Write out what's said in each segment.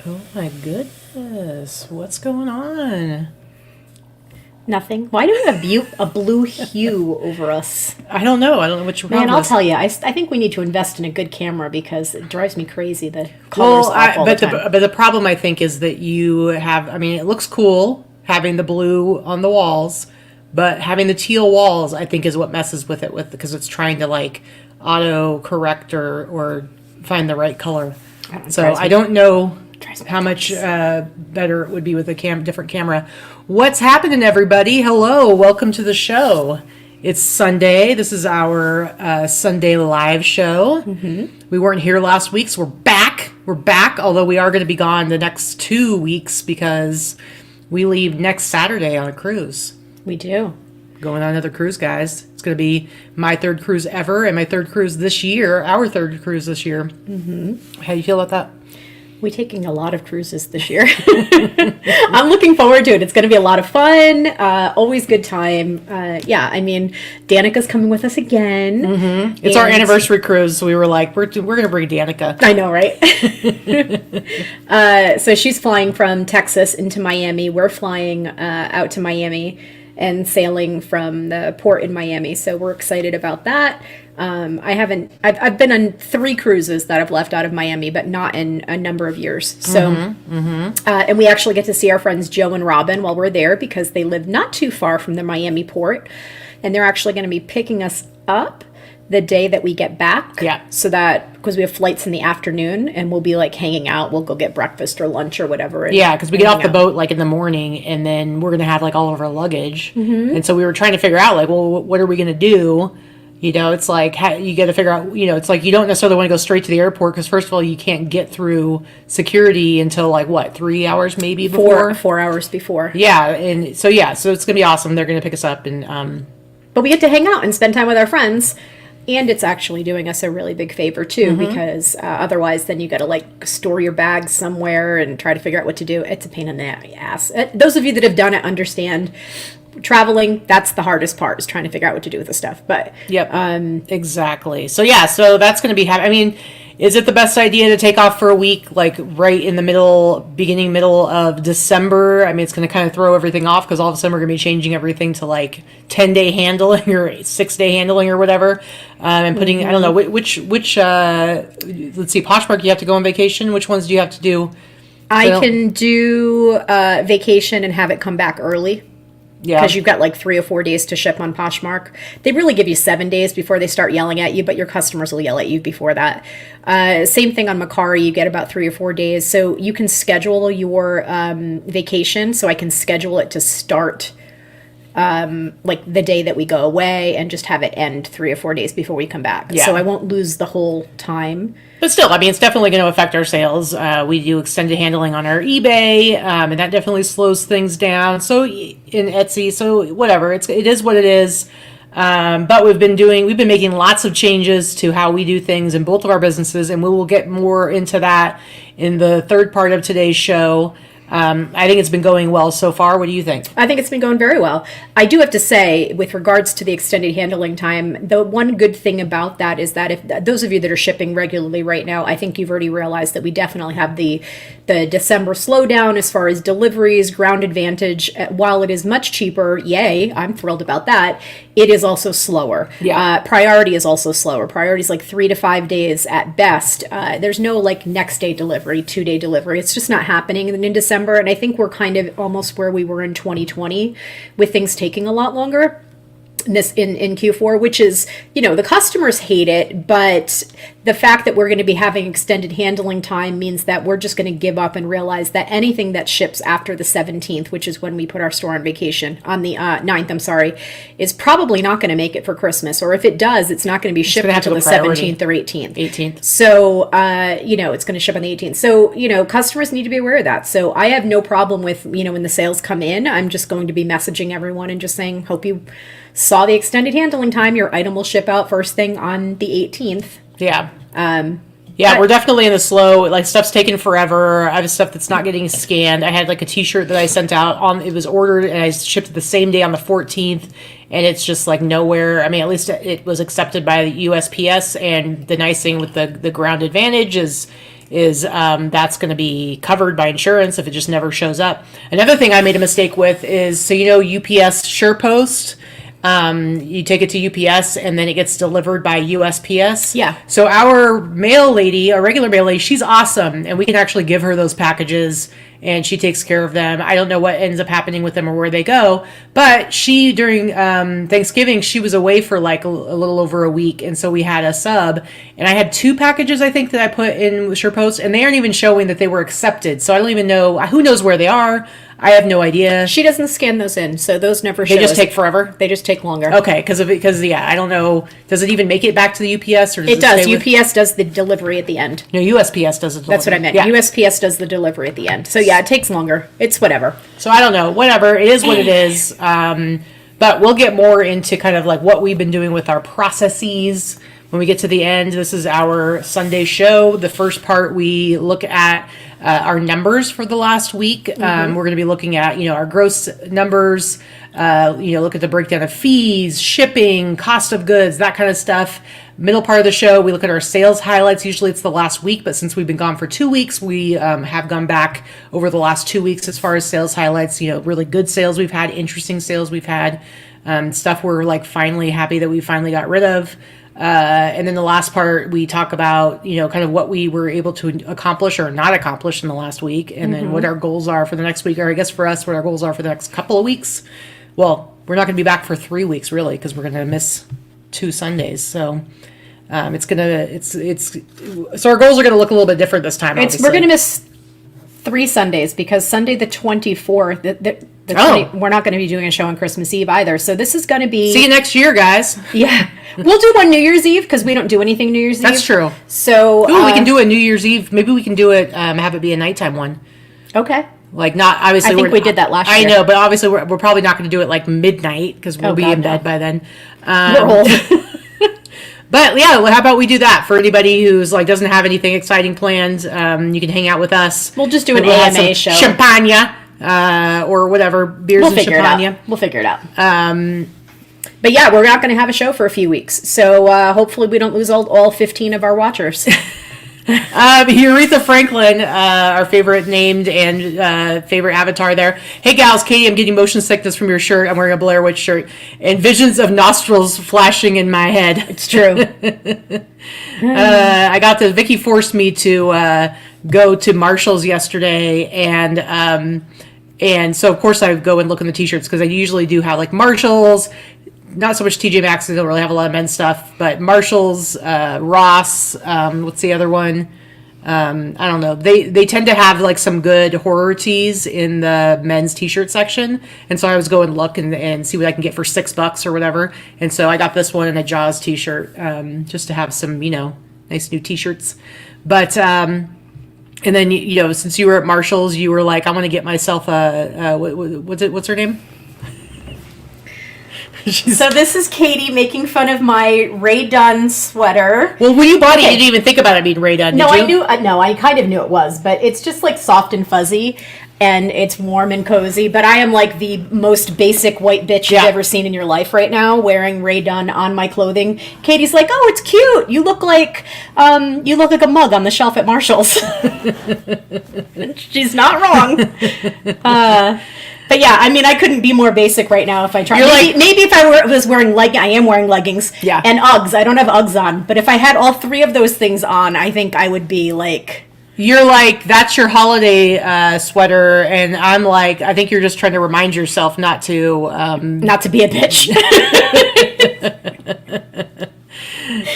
Oh my goodness. What's going on? Nothing. Why do we have a blue hue over us? I don't know. I don't know what your problem Man, I'll is. tell you. I think we need to invest in a good camera because it drives me crazy. The colors off all the time. But the problem I think is that you have, I mean, it looks cool having the blue on the walls, but having the teal walls I think is what messes with it because it's trying to like auto correct or find the right color. So I don't know how much better it would be with a different camera. What's happening, everybody? Hello, welcome to the show. It's Sunday. This is our Sunday live show. Mm-hmm. We weren't here last week, so we're back. We're back, although we are going to be gone the next 2 weeks because we leave next Saturday on a cruise. We do. Going on another cruise, guys. It's going to be my third cruise ever and my third cruise this year, our third cruise this year. Mm-hmm. How do you feel about that? We're taking a lot of cruises this year. I'm looking forward to it. It's going to be a lot of fun. Always good time. Yeah, I mean, Danica's coming with us again. Mm-hmm. It's our anniversary cruise, so we were like, we're going to bring Danica. I know, right? So she's flying from Texas into Miami. We're flying out to Miami and sailing from the port in Miami. So we're excited about that. I've been on 3 cruises that I've left out of Miami, but not in a number of years. So, and we actually get to see our friends Joe and Robin while we're there because they live not too far from the Miami port, and they're actually going to be picking us up the day that we get back. Yeah. So that, because we have flights in the afternoon and we'll be like hanging out, we'll go get breakfast or lunch or whatever. Yeah, because we get off the boat like in the morning and then we're going to have like all of our luggage. Mm-hmm. And so we were trying to figure out like, well, what are we going to do? You know, it's like you got to figure out, you know, it's like you don't necessarily want to go straight to the airport because first of all, you can't get through security until like what, 3 hours maybe before? 4 hours before. Yeah. And so, yeah, so it's going to be awesome. They're going to pick us up and, but we get to hang out and spend time with our friends. And it's actually doing us a really big favor, too, because otherwise then you got to, like, store your bags somewhere and try to figure out what to do. It's a pain in the ass. Those of you that have done it understand traveling, that's the hardest part, is trying to figure out what to do with the stuff. But yep, exactly. So, yeah, so that's going to be I mean, is it the best idea to take off for a week, like, right in the middle of December? I mean, it's going to kind of throw everything off because all of a sudden we're going to be changing everything to, like, 10-day handling or 6-day handling or whatever. And putting, I don't know, which let's see, Poshmark, you have to go on vacation. Which ones do you have to do? I can do vacation and have it come back early. Yeah. Because you've got like 3 or 4 days to ship on Poshmark. They really give you 7 days before they start yelling at you, but your customers will yell at you before that. Same thing on Mercari. You get about 3 or 4 days. So you can schedule your vacation. So I can schedule it to start like the day that we go away and just have it end 3 or 4 days before we come back. Yeah. So I won't lose the whole time. But still, I mean, it's definitely going to affect our sales. We do extended handling on our eBay, and that definitely slows things down. So in Etsy, so whatever, it is what it is. But we've been making lots of changes to how we do things in both of our businesses, and we will get more into that in the third part of today's show. I think it's been going well so far. What do you think? I think it's been going very well. I do have to say, with regards to the extended handling time, the one good thing about that is that if those of you that are shipping regularly right now, I think you've already realized that we definitely have the December slowdown as far as deliveries, ground advantage. While it is much cheaper, yay, I'm thrilled about that. It is also slower. Yeah. Priority is also slower. Priority is like 3 to 5 days at best. There's no like next day delivery, 2-day delivery. It's just not happening in December. And I think we're kind of almost where we were in 2020 with things taking a lot longer. In Q4, which is, you know, the customers hate it, but the fact that we're going to be having extended handling time means that we're just going to give up and realize that anything that ships after the 17th, which is when we put our store on vacation, on the 9th, is probably not going to make it for Christmas. Or if it does, it's not going to be shipped until the 17th or 18th. 18th. So, you know, it's going to ship on the 18th. So, you know, customers need to be aware of that. So I have no problem with, you know, when the sales come in, I'm just going to be messaging everyone and just saying, hope you saw the extended handling time. Your item will ship out first thing on the 18th. Yeah. Yeah, we're definitely in the slow, like stuff's taking forever. I have stuff that's not getting scanned. I had like a t-shirt that I sent out it was ordered and I shipped it the same day on the 14th and it's just like nowhere. I mean, at least it was accepted by the USPS, and the nice thing with the ground advantage is is that's going to be covered by insurance if it just never shows up. Another thing I made a mistake with is, so UPS SurePost. You take it to UPS and then it gets delivered by USPS. Yeah. So our mail lady, our regular mail lady, she's awesome, and we can actually give her those packages and she takes care of them. I don't know what ends up happening with them or where they go, but she, during Thanksgiving, she was away for like a little over a week, and so we had a sub, and I had 2 packages, I think, that I put in with SurePost, and they aren't even showing that they were accepted, so I don't even know, who knows where they are. I have no idea. She doesn't scan those in, so those never show. They just take forever? They just take longer. Okay, because I don't know. Does it even make it back to the UPS? Or does it does. UPS does the delivery at the end. No, USPS does the delivery. That's what I meant. Yeah. USPS does the delivery at the end. So yeah, it takes longer. It's whatever. So I don't know. Whatever. It is what it is. But we'll get more into kind of like what we've been doing with our processes when we get to the end. This is our Sunday show. The first part, we look at our numbers for the last week. We're going to be looking at, our gross numbers, look at the breakdown of fees, shipping, cost of goods, that kind of stuff. Middle part of the show, we look at our sales highlights. Usually it's the last week, but since we've been gone for 2 weeks, we have gone back over the last 2 weeks as far as sales highlights, really good sales we've had, interesting sales we've had, stuff we're like finally happy that we finally got rid of. And then the last part, we talk about, kind of what we were able to accomplish or not accomplish in the last week, and then what our goals are for the next week, or I guess for us, what our goals are for the next couple of weeks. Well, we're not going to be back for 3 weeks, really, because we're going to miss 2 Sundays. So so our goals are going to look a little bit different this time. We're going to miss 3 Sundays because Sunday the 24th, we're not going to be doing a show on Christmas Eve either. So this is going to be... See you next year, guys. Yeah. We'll do one New Year's Eve because we don't do anything New Year's Eve. That's true. So we can do a New Year's Eve. Maybe we can do it, have it be a nighttime one. Okay. Like, not obviously. I think we did that last year. I know, but obviously we're probably not going to do it like midnight because we'll be in bed by then. We're old. But yeah, how about we do that for anybody who's like doesn't have anything exciting planned? You can hang out with us. We'll just do an AMA show. Champagne, or whatever beers and champagne. We'll figure it out. But yeah, we're not going to have a show for a few weeks, so hopefully we don't lose all 15 of our watchers. Aretha Franklin, our favorite named and favorite avatar there. Hey gals, Katie, I'm getting motion sickness from your shirt. I'm wearing a Blair Witch shirt and visions of nostrils flashing in my head. It's true. I got the Vicky forced me to go to Marshall's yesterday, and so of course I go and look in the t-shirts because I usually do have like Marshall's. Not so much TJ Maxx, they don't really have a lot of men's stuff, but Marshall's, Ross, what's the other one? I don't know. They tend to have like some good horror tees in the men's t-shirt section, and so I was going to look and see what I can get for $6 or whatever. And so I got this one and a Jaws t-shirt, just to have some, nice new t-shirts. But and then since you were at Marshall's, you were like, I want to get myself what's her name? So this is Katie making fun of my Ray Dunn sweater. Well, when you bought it, you didn't even think about it being Ray Dunn, did you? I kind of knew it was, but it's just like soft and fuzzy, and it's warm and cozy. But I am like the most basic white bitch you've ever seen in your life right now, wearing Ray Dunn on my clothing. Katie's like, "Oh, it's cute. You look like a mug on the shelf at Marshall's." She's not wrong. But yeah, I mean, I couldn't be more basic right now if I tried. Maybe if I was wearing I am wearing leggings and Uggs. I don't have Uggs on, but if I had all 3 of those things on, I think I would be like... You're like, that's your holiday sweater, and I'm like, I think you're just trying to remind yourself not to be a bitch.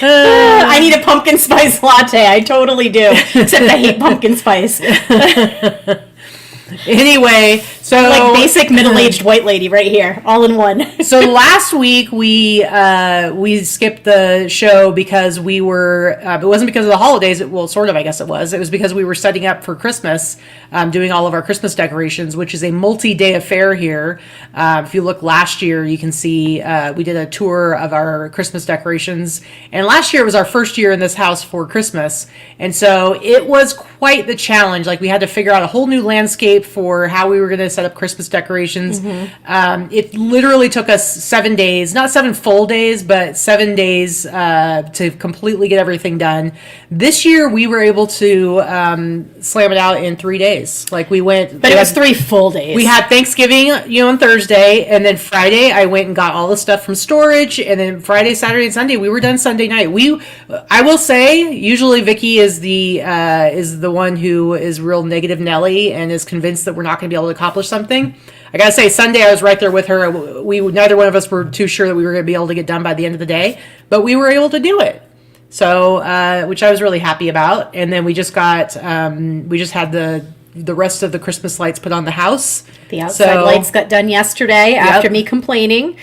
I need a pumpkin spice latte. I totally do. Except I hate pumpkin spice. Anyway, so like basic middle-aged white lady right here, all in one. So last week we skipped the show because we were it wasn't because of the holidays. Well, sort of, I guess it was. It was because we were setting up for Christmas, doing all of our Christmas decorations, which is a multi-day affair here. If you look last year, you can see we did a tour of our Christmas decorations, and last year it was our first year in this house for Christmas, and so it was quite the challenge. Like, we had to figure out a whole new landscape for how we were going to set set up Christmas decorations. It literally took us 7 days, not 7 full days, but 7 days to completely get everything done. This year we were able to slam it out in 3 days. Like we went, but it was 3 full days. We had Thanksgiving, on Thursday, and then Friday I went and got all the stuff from storage, and then Friday, Saturday, and Sunday we were done Sunday night. I will say, usually Vicky is the one who is real negative Nelly and is convinced that we're not going to be able to accomplish something. I gotta say, Sunday I was right there with her. We neither one of us were too sure that we were going to be able to get done by the end of the day, but we were able to do it. So, which I was really happy about. And then we just had the rest of the Christmas lights put on the house. The outside lights got done yesterday after me complaining.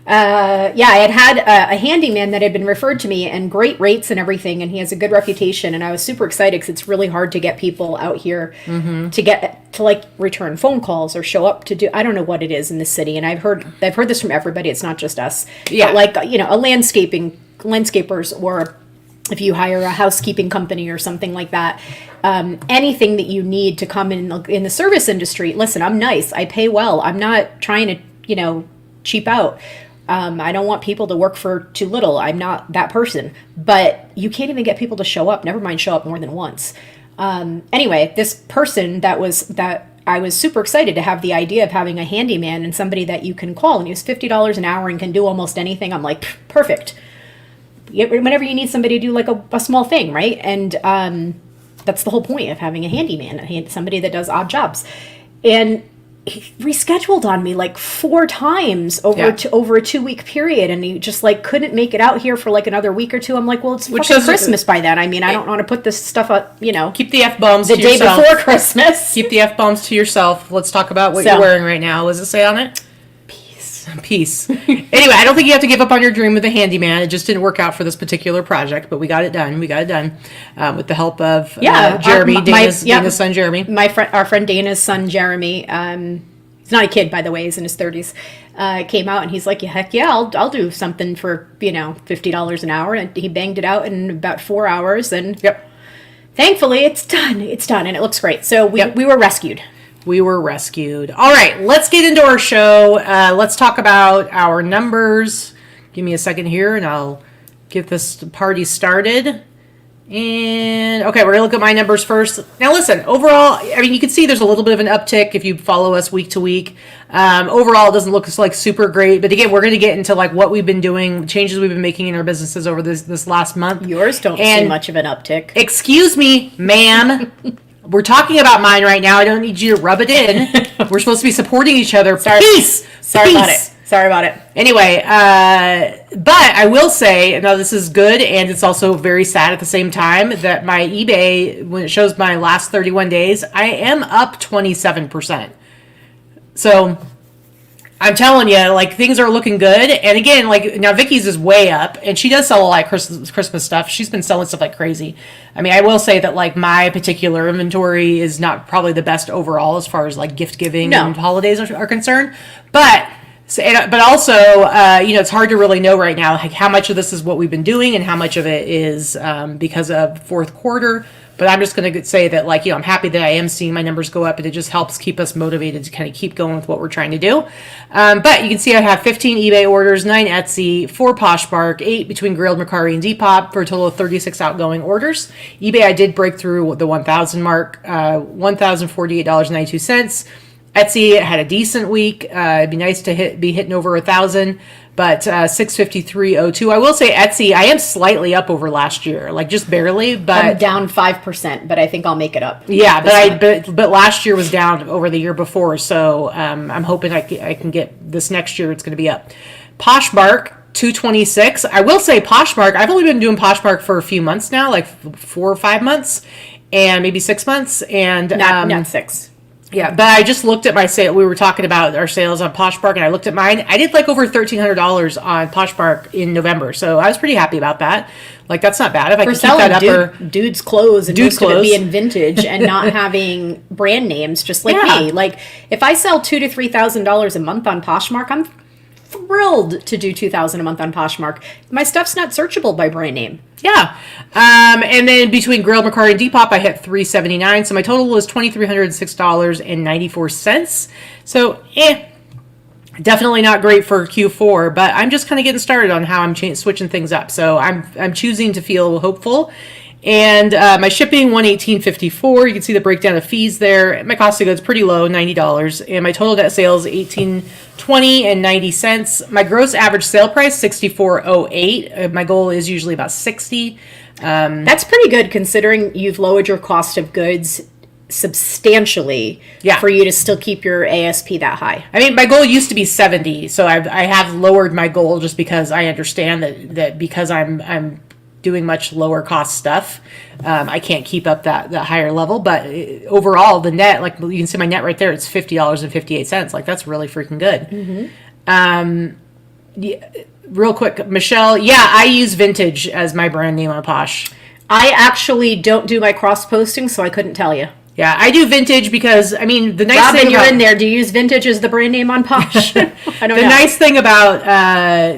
I had a handyman that had been referred to me, and great rates and everything, and he has a good reputation, and I was super excited because it's really hard to get people out here to return phone calls or show up to do, I don't know what it is in the city, and I've heard this from everybody. It's not just us. Yeah. But landscapers, or if you hire a housekeeping company or something like that, anything that you need to come in the service industry. Listen, I'm nice. I pay well. I'm not trying to, cheap out. I don't want people to work for too little. I'm not that person. But you can't even get people to show up. Never mind show up more than once. Anyway, this person that I was super excited to have the idea of having a handyman and somebody that you can call, and he was $50 an hour and can do almost anything. I'm like, perfect. Whenever you need somebody to do like a small thing, right? And that's the whole point of having a handyman, somebody that does odd jobs. And he rescheduled on me like 4 times over a 2-week period, and he just like couldn't make it out here for like another week or two. I'm like, well, it's fucking Christmas by then. I mean, I don't want to put this stuff up, Keep the F-bombs the day before Christmas. Keep the F-bombs to yourself. Let's talk about what you're wearing right now. What does it say on it? Peace. Anyway, I don't think you have to give up on your dream with a handyman. It just didn't work out for this particular project, but we got it done. With the help of Jeremy, Dana's son, Jeremy. Our friend Dana's son, Jeremy. He's not a kid, by the way. He's in his 30s. Came out and he's like, heck yeah, I'll do something for $50 an hour. And he banged it out in about 4 hours. And thankfully, it's done, and it looks great. So we were rescued. We were rescued. All right, let's get into our show. Let's talk about our numbers. Give me a second here, and I'll get this party started. And, okay, we're going to look at my numbers first. Now, listen, overall, I mean, you can see there's a little bit of an uptick if you follow us week to week. Overall, it doesn't look like super great. But, again, we're going to get into, like, what we've been doing, changes we've been making in our businesses over this last month. Yours don't see much of an uptick. Excuse me, ma'am. We're talking about mine right now. I don't need you to rub it in. We're supposed to be supporting each other. Peace. Sorry about it. Anyway, but I will say, now this is good, and it's also very sad at the same time, that my eBay, when it shows my last 31 days, I am up 27%. So I'm telling you, like, things are looking good. And again, like, now Vicky's is way up, and she does sell a lot of Christmas stuff. She's been selling stuff like crazy. I mean, I will say that, like, my particular inventory is not probably the best overall as far as, like, gift giving and holidays are concerned. But also, it's hard to really know right now, like, how much of this is what we've been doing and how much of it is because of fourth quarter. But I'm just going to say that, like, I'm happy that I am seeing my numbers go up, and it just helps keep us motivated to kind of keep going with what we're trying to do. But you can see I have 15 eBay orders, 9 Etsy, 4 Poshmark, 8 between Grilled, Mercari, and Depop for a total of 36 outgoing orders. eBay, I did break through the 1,000 mark, $1,048.92. Etsy had a decent week. It'd be nice to be hitting over 1,000, but $653.02. I will say Etsy, I am slightly up over last year, like just barely. But I'm down 5%, but I think I'll make it up. Yeah, but last year was down over the year before, so I'm hoping I can get this next year. It's going to be up. Poshmark. $226. I will say Poshmark, I've only been doing Poshmark for a few months now, like 4 or 5 months, and maybe 6 months, and not 6. Yeah, but I just looked at my sale. We were talking about our sales on Poshmark, and I looked at mine. I did like over $1,300 on Poshmark in November, so I was pretty happy about that. Like, that's not bad. If I could keep that up, dudes' clothes and most of it being vintage and not having brand names, just like me. Like, if I sell $2,000 to $3,000 a month on Poshmark, I'm thrilled to do 2,000 a month on Poshmark. My stuff's not searchable by brand name. Yeah. And then between Grill, Macari, and Depop, I hit $379. So my total was $2,306.94. So, definitely not great for Q4, but I'm just kind of getting started on how I'm switching things up. So I'm choosing to feel hopeful. And my shipping, $118.54. You can see the breakdown of fees there. My cost of goods pretty low, $90. And my total net sales, $18.20.90. My gross average sale price, $64.08. My goal is usually about $60. That's pretty good considering you've lowered your cost of goods substantially for you to still keep your ASP that high. I mean, my goal used to be 70, so I have lowered my goal just because I understand that because I'm doing much lower cost stuff, I can't keep up that higher level. But overall, the net, like you can see my net right there, it's $50.58. Like that's really freaking good. Real quick, Michelle, I use Vintage as my brand name on Posh. I actually don't do my cross posting, so I couldn't tell you. Yeah, I do Vintage because, I mean, the nice Robin, thing you're in there. Do you use Vintage as the brand name on Posh? I don't know. The nice thing about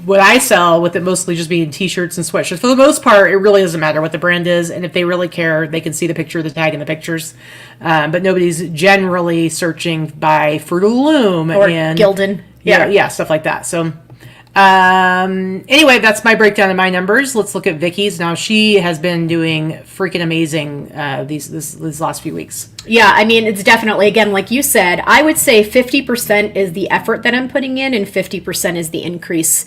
what I sell, with it mostly just being T-shirts and sweatshirts, for the most part, it really doesn't matter what the brand is. And if they really care, they can see the picture, the tag, and the pictures. But nobody's generally searching by Fruit of the Loom. Or and Gildan. Yeah, stuff like that. So... anyway, that's my breakdown of my numbers. Let's look at Vicky's. Now she has been doing freaking amazing these last few weeks. Yeah, I mean, it's definitely, again, like you said, I would say 50% is the effort that I'm putting in and 50% is the increase,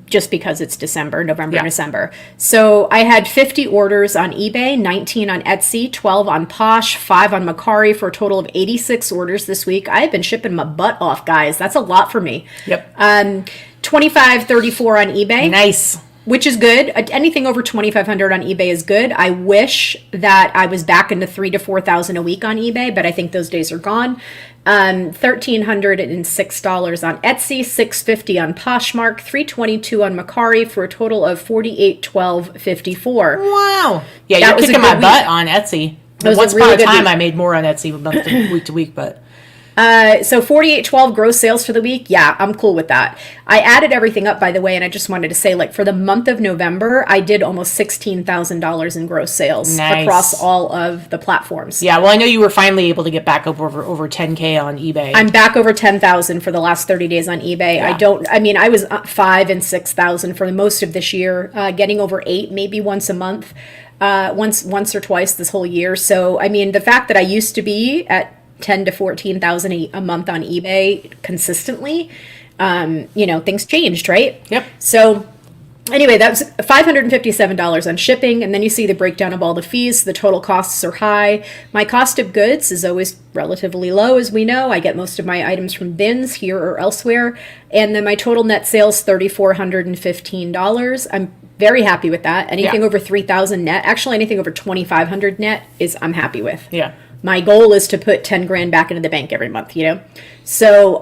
just because it's November and December. So I had 50 orders on eBay, 19 on Etsy, 12 on Posh, 5 on Macari, for a total of 86 orders this week. I've been shipping my butt off, guys. That's a lot for me. Yep. 25.34 on eBay. Nice. Which is good. Anything over 2,500 on eBay is good. I wish that I was back into 3,000 to 4,000 a week on eBay, but I think those days are gone. $1,306 on Etsy, $650 on Poshmark, $322 on Macari, for a total of $48.12.54. Wow. Yeah, you're kicking my butt on Etsy. Once upon a time, I made more on Etsy week to week, but... So $48.12 gross sales for the week. Yeah, I'm cool with that. I added everything up, by the way, and I just wanted to say, like, for the month of November, I did almost $16,000 in gross sales across all of the platforms. Yeah, well, I know you were finally able to get back over 10K on eBay. I'm back over 10,000 for the last 30 days on eBay. Yeah. I was 5,000 and 6,000 for most of this year, getting over 8, maybe once a month, once or twice this whole year. So, I mean, the fact that I used to be at 10 to 14,000 a month on eBay consistently, things changed, right? Yep. So anyway, that was $557 on shipping, and then you see the breakdown of all the fees. The total costs are high. My cost of goods is always relatively low, as we know. I get most of my items from bins here or elsewhere, and then my total net sales, $3,415. I'm very happy with that. Anything over 3,000 net, actually anything over 2,500 net I'm happy with. Yeah. My goal is to put 10 grand back into the bank every month, So,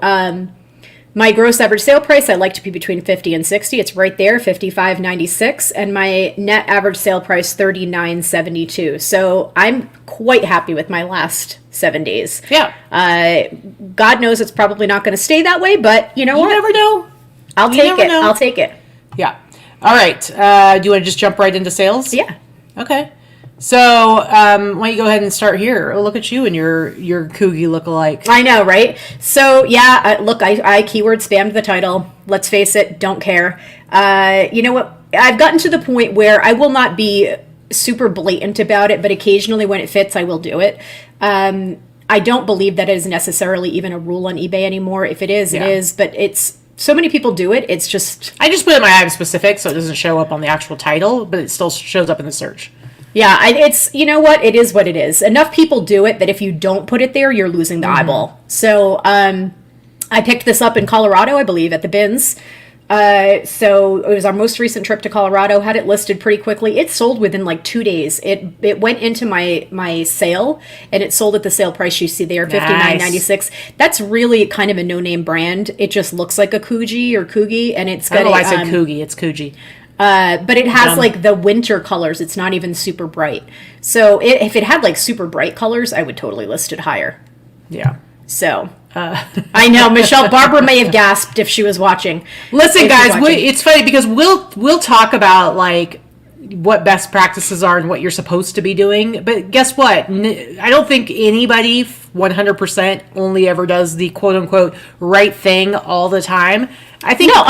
my gross average sale price, I like to be between 50 and 60. It's right there, 55.96, and my net average sale price, 39.72. So I'm quite happy with my last 7 days. Yeah. God knows it's probably not going to stay that way, but you know what? You never know. I'll take it. I'll take it. Yeah. All right. Do you want to just jump right into sales? Yeah. Okay. So, why don't you go ahead and start here? Oh, look at you and your Coogie lookalike. I know, right? So, yeah, look, I keyword spammed the title. Let's face it, don't care. You know what? I've gotten to the point where I will not be super blatant about it, but occasionally when it fits, I will do it. I don't believe that it is necessarily even a rule on eBay anymore. If it is, it is, but it's... So many people do it, it's just... I just put in my item specific so it doesn't show up on the actual title, but it still shows up in the search. Yeah, it's, you know what? It is what it is. Enough people do it that if you don't put it there, you're losing the eyeball. So, I picked this up in Colorado, I believe, at the bins. So it was our most recent trip to Colorado, had it listed pretty quickly. It sold within like 2 days. It went into my sale, and it sold at the sale price you see there, $59.96. That's really kind of a no-name brand. It just looks like a Coogie or Coogie, and it's got I don't know why I said Coogie, it's Coogie. But it has like the winter colors. It's not even super bright. So if it had like super bright colors, I would totally list it higher. Yeah. So I know Barbara may have gasped if she was watching. Listen, guys, it's funny because we'll talk about like what best practices are and what you're supposed to be doing. But guess what? I don't think anybody 100% only ever does the quote unquote right thing all the time. I think I'm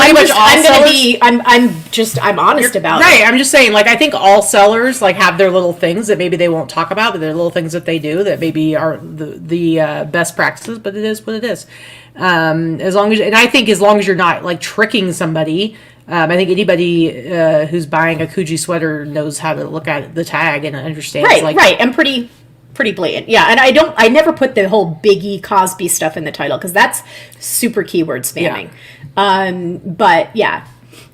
honest about it. Right. I'm just saying, like, I think all sellers like have their little things that maybe they won't talk about, but they're little things that they do that maybe are the best practices, but it is what it is. As long as you're not like tricking somebody, I think anybody who's buying a Coogee sweater knows how to look at the tag and understands. Right. And pretty blatant. Yeah. And I never put the whole Biggie Cosby stuff in the title because that's super keyword spamming. Yeah. But yeah.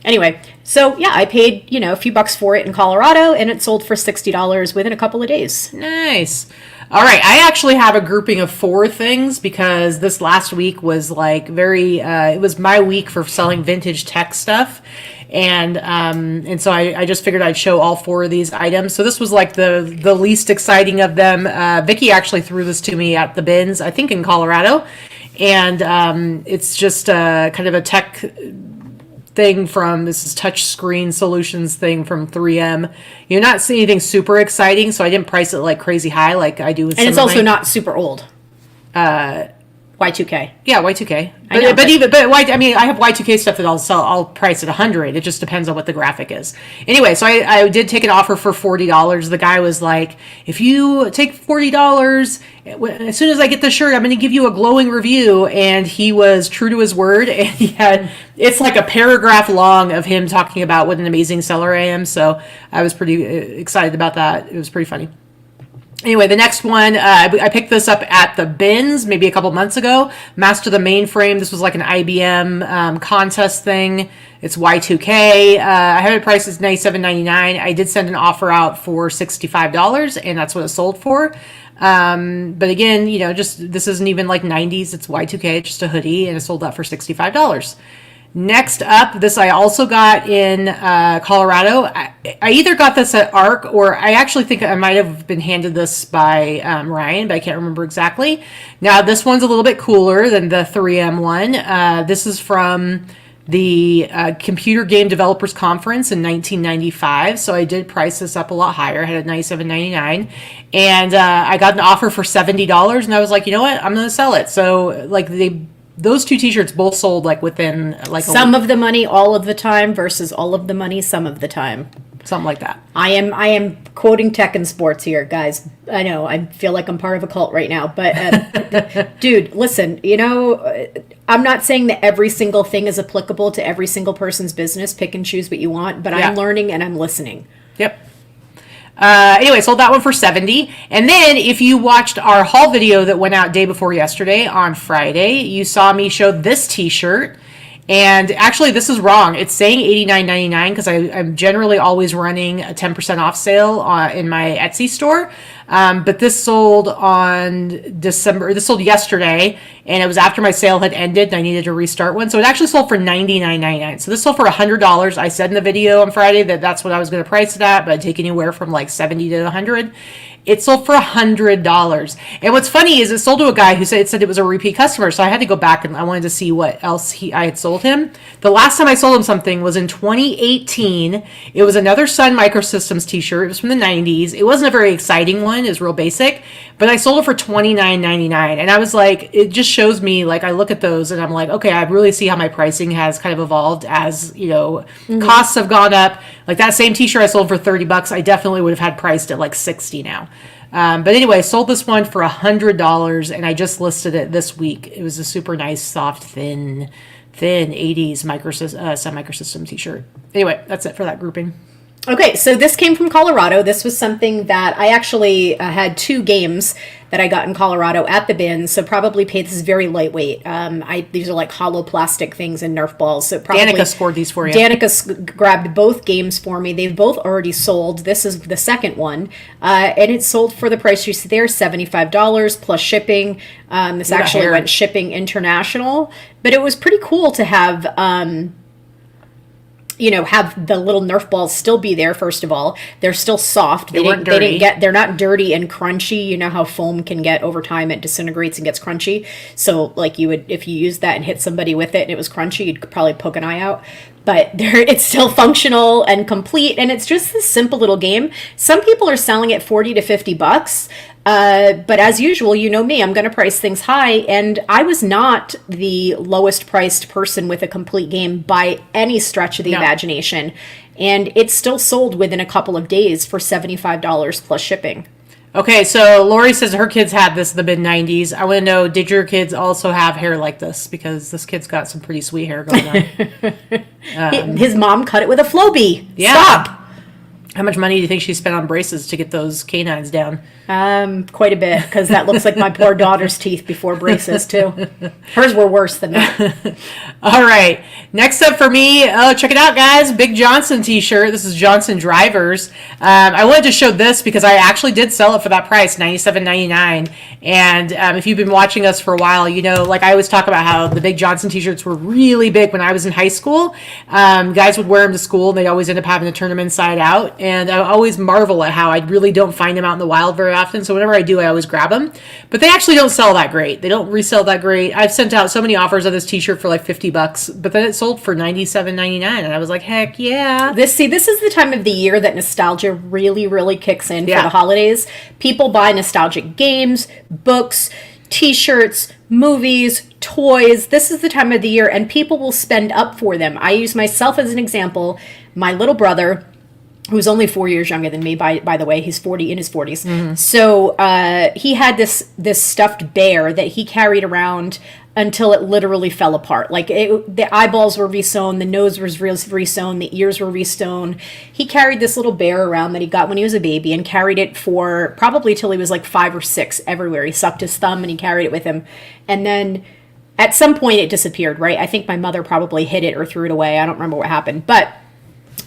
Anyway, so yeah, I paid, a few bucks for it in Colorado and it sold for $60 within a couple of days. Nice. All right. I actually have a grouping of 4 things because this last week was like it was my week for selling vintage tech stuff. And so I just figured I'd show all 4 of these items. So this was like the least exciting of them. Vicki actually threw this to me at the bins, I think in Colorado. And it's just kind of a tech thing this is touch screen solutions thing from 3M. You're not seeing anything super exciting, so I didn't price it like crazy high like I do with and it's also not super old. Y2K. Yeah, Y2K. I have Y2K stuff that I'll price at $100. It just depends on what the graphic is. Anyway, so I did take an offer for $40. The guy was like, if you take $40, as soon as I get the shirt, I'm going to give you a glowing review. And he was true to his word. And it's like a paragraph long of him talking about what an amazing seller I am. So I was pretty excited about that. It was pretty funny. Anyway, the next one, I picked this up at the bins maybe a couple months ago. Master the Mainframe. This was like an IBM contest thing. It's Y2K. I have it priced as $97.99. I did send an offer out for $65, and that's what it sold for. But again, this isn't even like 90s. It's Y2K. It's just a hoodie, and it sold that for $65. Next up, this I also got in Colorado. I either got this at ARC or I actually think I might have been handed this by Ryan, but I can't remember exactly. Now, this one's a little bit cooler than the 3M one. This is from the Computer Game Developers Conference in 1995. So I did price this up a lot higher. I had it at $97.99. And I got an offer for $70. And I was like, you know what? I'm going to sell it. So like those 2 t-shirts both sold like within like some of the money all of the time versus all of the money some of the time. Something like that. I am quoting tech and sports here, guys. I know I feel like I'm part of a cult right now, but dude, listen, I'm not saying that every single thing is applicable to every single person's business. Pick and choose what you want, but I'm learning and I'm listening. Yep. Anyway, sold that one for $70. And then if you watched our haul video that went out day before yesterday on Friday, you saw me show this t-shirt. And actually, this is wrong. It's saying $89.99 because I'm generally always running a 10% off sale in my Etsy store. But this sold this sold yesterday, and it was after my sale had ended and I needed to restart one. So it actually sold for $99.99. So this sold for $100. I said in the video on Friday that that's what I was going to price it at, but I'd take anywhere from like $70 to $100. It sold for $100. And what's funny is it sold to a guy who said it was a repeat customer. So I had to go back and I wanted to see what else I had sold him. The last time I sold him something was in 2018. It was another Sun Microsystems t-shirt. It was from the 90s. It wasn't a very exciting one. It was real basic. But I sold it for $29.99. And I was like, it just shows me, like, I look at those and I'm like, okay, I really see how my pricing has kind of evolved as, costs have gone up. Like that same t-shirt I sold for $30, I definitely would have had priced at like $60 now. But anyway, I sold this one for $100 and I just listed it this week. It was a super nice, soft, thin 80s Sun Microsystem t-shirt. Anyway, that's it for that grouping. Okay, so this came from Colorado. This was something that I actually had 2 games that I got in Colorado at the bins, so probably paid. This is very lightweight. These are like hollow plastic things and Nerf balls. So probably Danica scored these for you. Danica grabbed both games for me. They've both already sold. This is the second one, and it sold for the price you see there, $75 plus shipping. This actually went shipping international, but it was pretty cool to have. have the little Nerf balls still be there. First of all, they're still soft. They weren't dirty. They're not dirty and crunchy. You know how foam can get over time, it disintegrates and gets crunchy. So like if you use that and hit somebody with it and it was crunchy, you'd probably poke an eye out. But it's still functional and complete, and it's just this simple little game. Some people are selling it $40 to $50. But as usual, you know me, I'm going to price things high, and I was not the lowest priced person with a complete game by any stretch of the imagination. And it's still sold within a couple of days for $75 plus shipping. Okay, so Lori says her kids had this in the mid-90s. I want to know, did your kids also have hair like this? Because this kid's got some pretty sweet hair going on. His mom cut it with a Flowbee. Yeah. Stop! How much money do you think she spent on braces to get those canines down? Quite a bit, because that looks like my poor daughter's teeth before braces, too. Hers were worse than that. All right. Next up for me, check it out, guys. Big Johnson T-shirt. This is Johnson Drivers. I wanted to show this because I actually did sell it for that price, $97.99. And if you've been watching us for a while, you know, like I always talk about how the Big Johnson T-shirts were really big when I was in high school. Guys would wear them to school, and they'd always end up having to turn them inside out. And I always marvel at how I really don't find them out in the wild very often. So whenever I do, I always grab them. But they actually don't sell that great. They don't resell that great. I've sent out so many offers of this T-shirt for like $50, but then it sold for $97.99, and I was like, heck yeah. This is the time of the year that nostalgia really, really kicks in for the holidays. People buy nostalgic games, books, T-shirts, movies, toys. This is the time of the year, and people will spend up for them. I use myself as an example. My little brother, who's only 4 years younger than me, by the way, he's 40 in his 40s. Mm-hmm. So he had this stuffed bear that he carried around until it literally fell apart. Like the eyeballs were resewn, the nose was resewn, the ears were resewn. He carried this little bear around that he got when he was a baby and carried it for probably till he was like 5 or 6 everywhere. He sucked his thumb and he carried it with him. And then at some point it disappeared, right? I think my mother probably hid it or threw it away. I don't remember what happened. But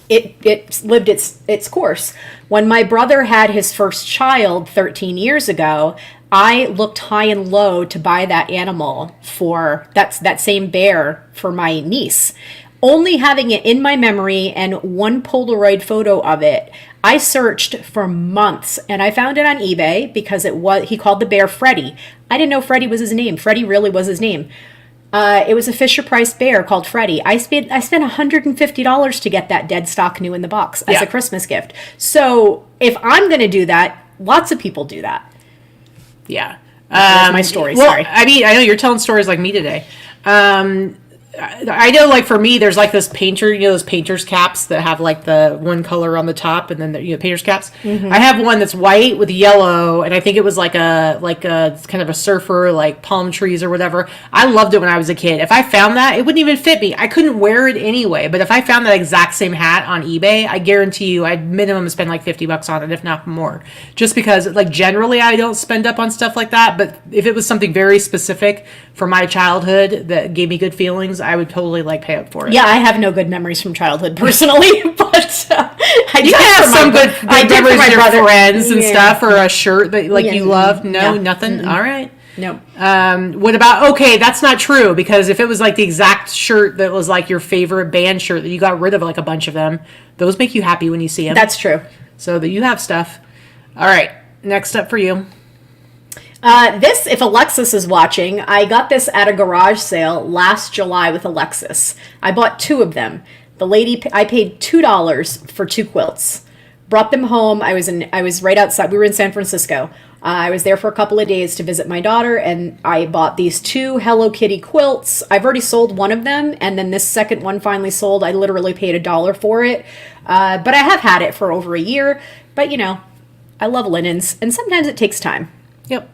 it lived its course. When my brother had his first child 13 years ago, I looked high and low to buy that animal for that same bear for my niece. Only having it in my memory and one Polaroid photo of it, I searched for months and I found it on eBay because he called the bear Freddie. I didn't know Freddie was his name. Freddie really was his name. It was a Fisher-Price bear called Freddie. I spent $150 to get that dead stock new in the box as a Christmas gift. So if I'm going to do that, lots of people do that. Yeah. That's my story. Well, sorry. I mean, I know you're telling stories like me today. I know, like, for me, there's, like, this painter, you know, those painter's caps that have, like, the one color on the top and then, painter's caps. Mm-hmm. I have one that's white with yellow, and I think it was, like a kind of a surfer, like, palm trees or whatever. I loved it when I was a kid. If I found that, it wouldn't even fit me. I couldn't wear it anyway, but if I found that exact same hat on eBay, I guarantee you I'd minimum spend, like, $50 on it, if not more. Just because, like, generally I don't spend up on stuff like that, but if it was something very specific for my childhood that gave me good feelings, I would totally pay up for it. Yeah, I have no good memories from childhood personally, but I you have some good memories with your friends and stuff, or a shirt that you loved. No, nothing. Mm-mm. All right. No. What about? Okay, that's not true, because if it was like the exact shirt that was like your favorite band shirt that you got rid of like a bunch of them, those make you happy when you see them. That's true. So that you have stuff. All right. Next up for you. This, if Alexis is watching, I got this at a garage sale last July with Alexis. I bought 2 of them. I paid $2 for 2 quilts. Brought them home. I was right outside. We were in San Francisco. I was there for a couple of days to visit my daughter, and I bought these 2 Hello Kitty quilts. I've already sold one of them, and then this second one finally sold. I literally paid $1 for it. But I have had it for over a year. But, I love linens, and sometimes it takes time. Yep.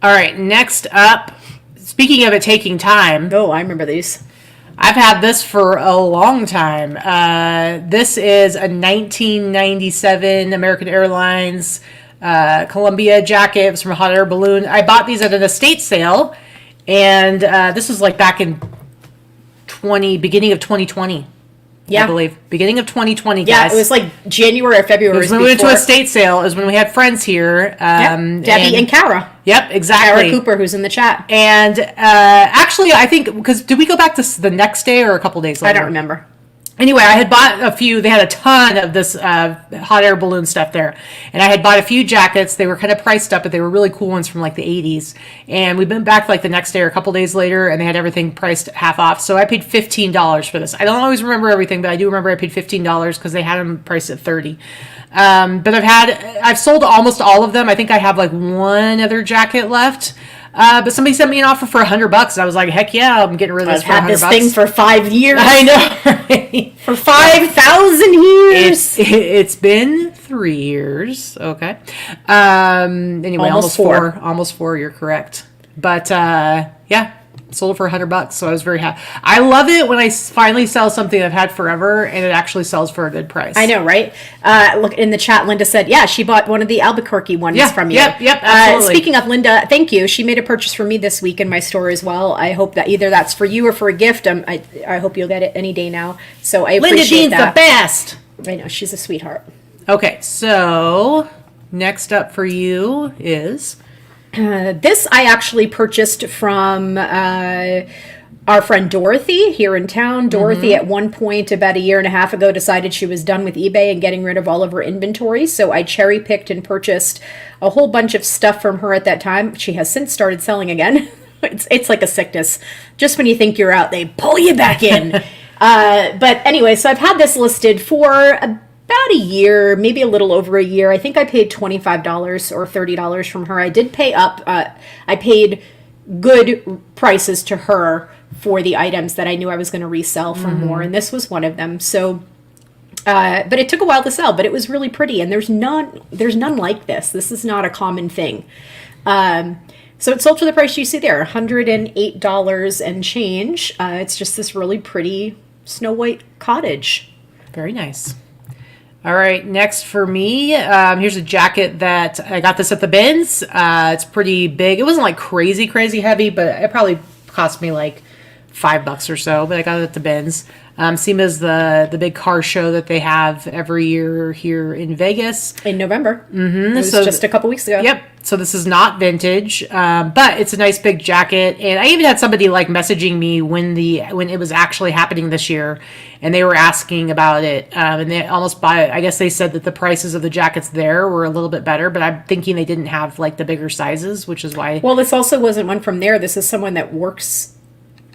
All right, next up, speaking of it taking time. Oh, I remember these. I've had this for a long time. This is a 1997 American Airlines Columbia jacket. It was from a hot air balloon. I bought these at an estate sale, and this was like back in beginning of 2020. Yeah. I believe. Beginning of 2020, guys. Yeah, it was like January or February. It was when we went to a estate sale. It was when we had friends here. Debbie and Kara. Yep, exactly. Kara Cooper, who's in the chat. And actually, I think, because did we go back to the next day or a couple days later? I don't remember. Anyway, I had bought a few. They had a ton of this hot air balloon stuff there, and I had bought a few jackets. They were kind of priced up, but they were really cool ones from like the 80s. And we went back like the next day or a couple days later, and they had everything priced half off. So I paid $15 for this. I don't always remember everything, but I do remember I paid $15 because they had them priced at 30. But I've sold almost all of them. I think I have like one other jacket left. But somebody sent me an offer for $100, and I was like, "Heck yeah, I'm getting rid of this for $100." I've had this thing for 5 years. I know, right? For 5,000 years. It's been 3 years. Okay. Anyway, almost four. Almost four. You're correct. But yeah. Sold it for $100, so I was very happy. I love it when I finally sell something I've had forever and it actually sells for a good price. I know, right? Look, in the chat, Linda said, yeah, she bought one of the Albuquerque ones from you. Yep, absolutely. Speaking of Linda, thank you. She made a purchase for me this week in my store as well. I hope that either that's for you or for a gift. I hope you'll get it any day now. So I appreciate Linda Dean's the best. I know, she's a sweetheart. Okay, so next up for you is... This I actually purchased from our friend Dorothy here in town. Dorothy at one point about a year and a half ago decided she was done with eBay and getting rid of all of her inventory. So I cherry picked and purchased a whole bunch of stuff from her at that time. She has since started selling again. It's like a sickness. Just when you think you're out, they pull you back in. But anyway, so I've had this listed for about a year, maybe a little over a year. I think I paid $25 or $30 from her. I did pay up. I paid good prices to her for the items that I knew I was going to resell for more, and this was one of them. So, but it took a while to sell, but it was really pretty, and there's none like this. This is not a common thing. So it sold for the price you see there, $108 and change. It's just this really pretty Snow White cottage. Very nice. All right, next for me, here's a jacket that I got this at the bins. It's pretty big. It wasn't like crazy heavy, but it probably cost me like $5 or so, but I got it at the bins. SEMA's the big car show that they have every year here in Vegas. In November. It was just a couple weeks ago. Yep. So this is not vintage, but it's a nice big jacket. And I even had somebody like messaging me when it was actually happening this year, and they were asking about it. And they almost I guess they said that the prices of the jackets there were a little bit better, but I'm thinking they didn't have like the bigger sizes, which is why. Well, this also wasn't one from there. This is someone that works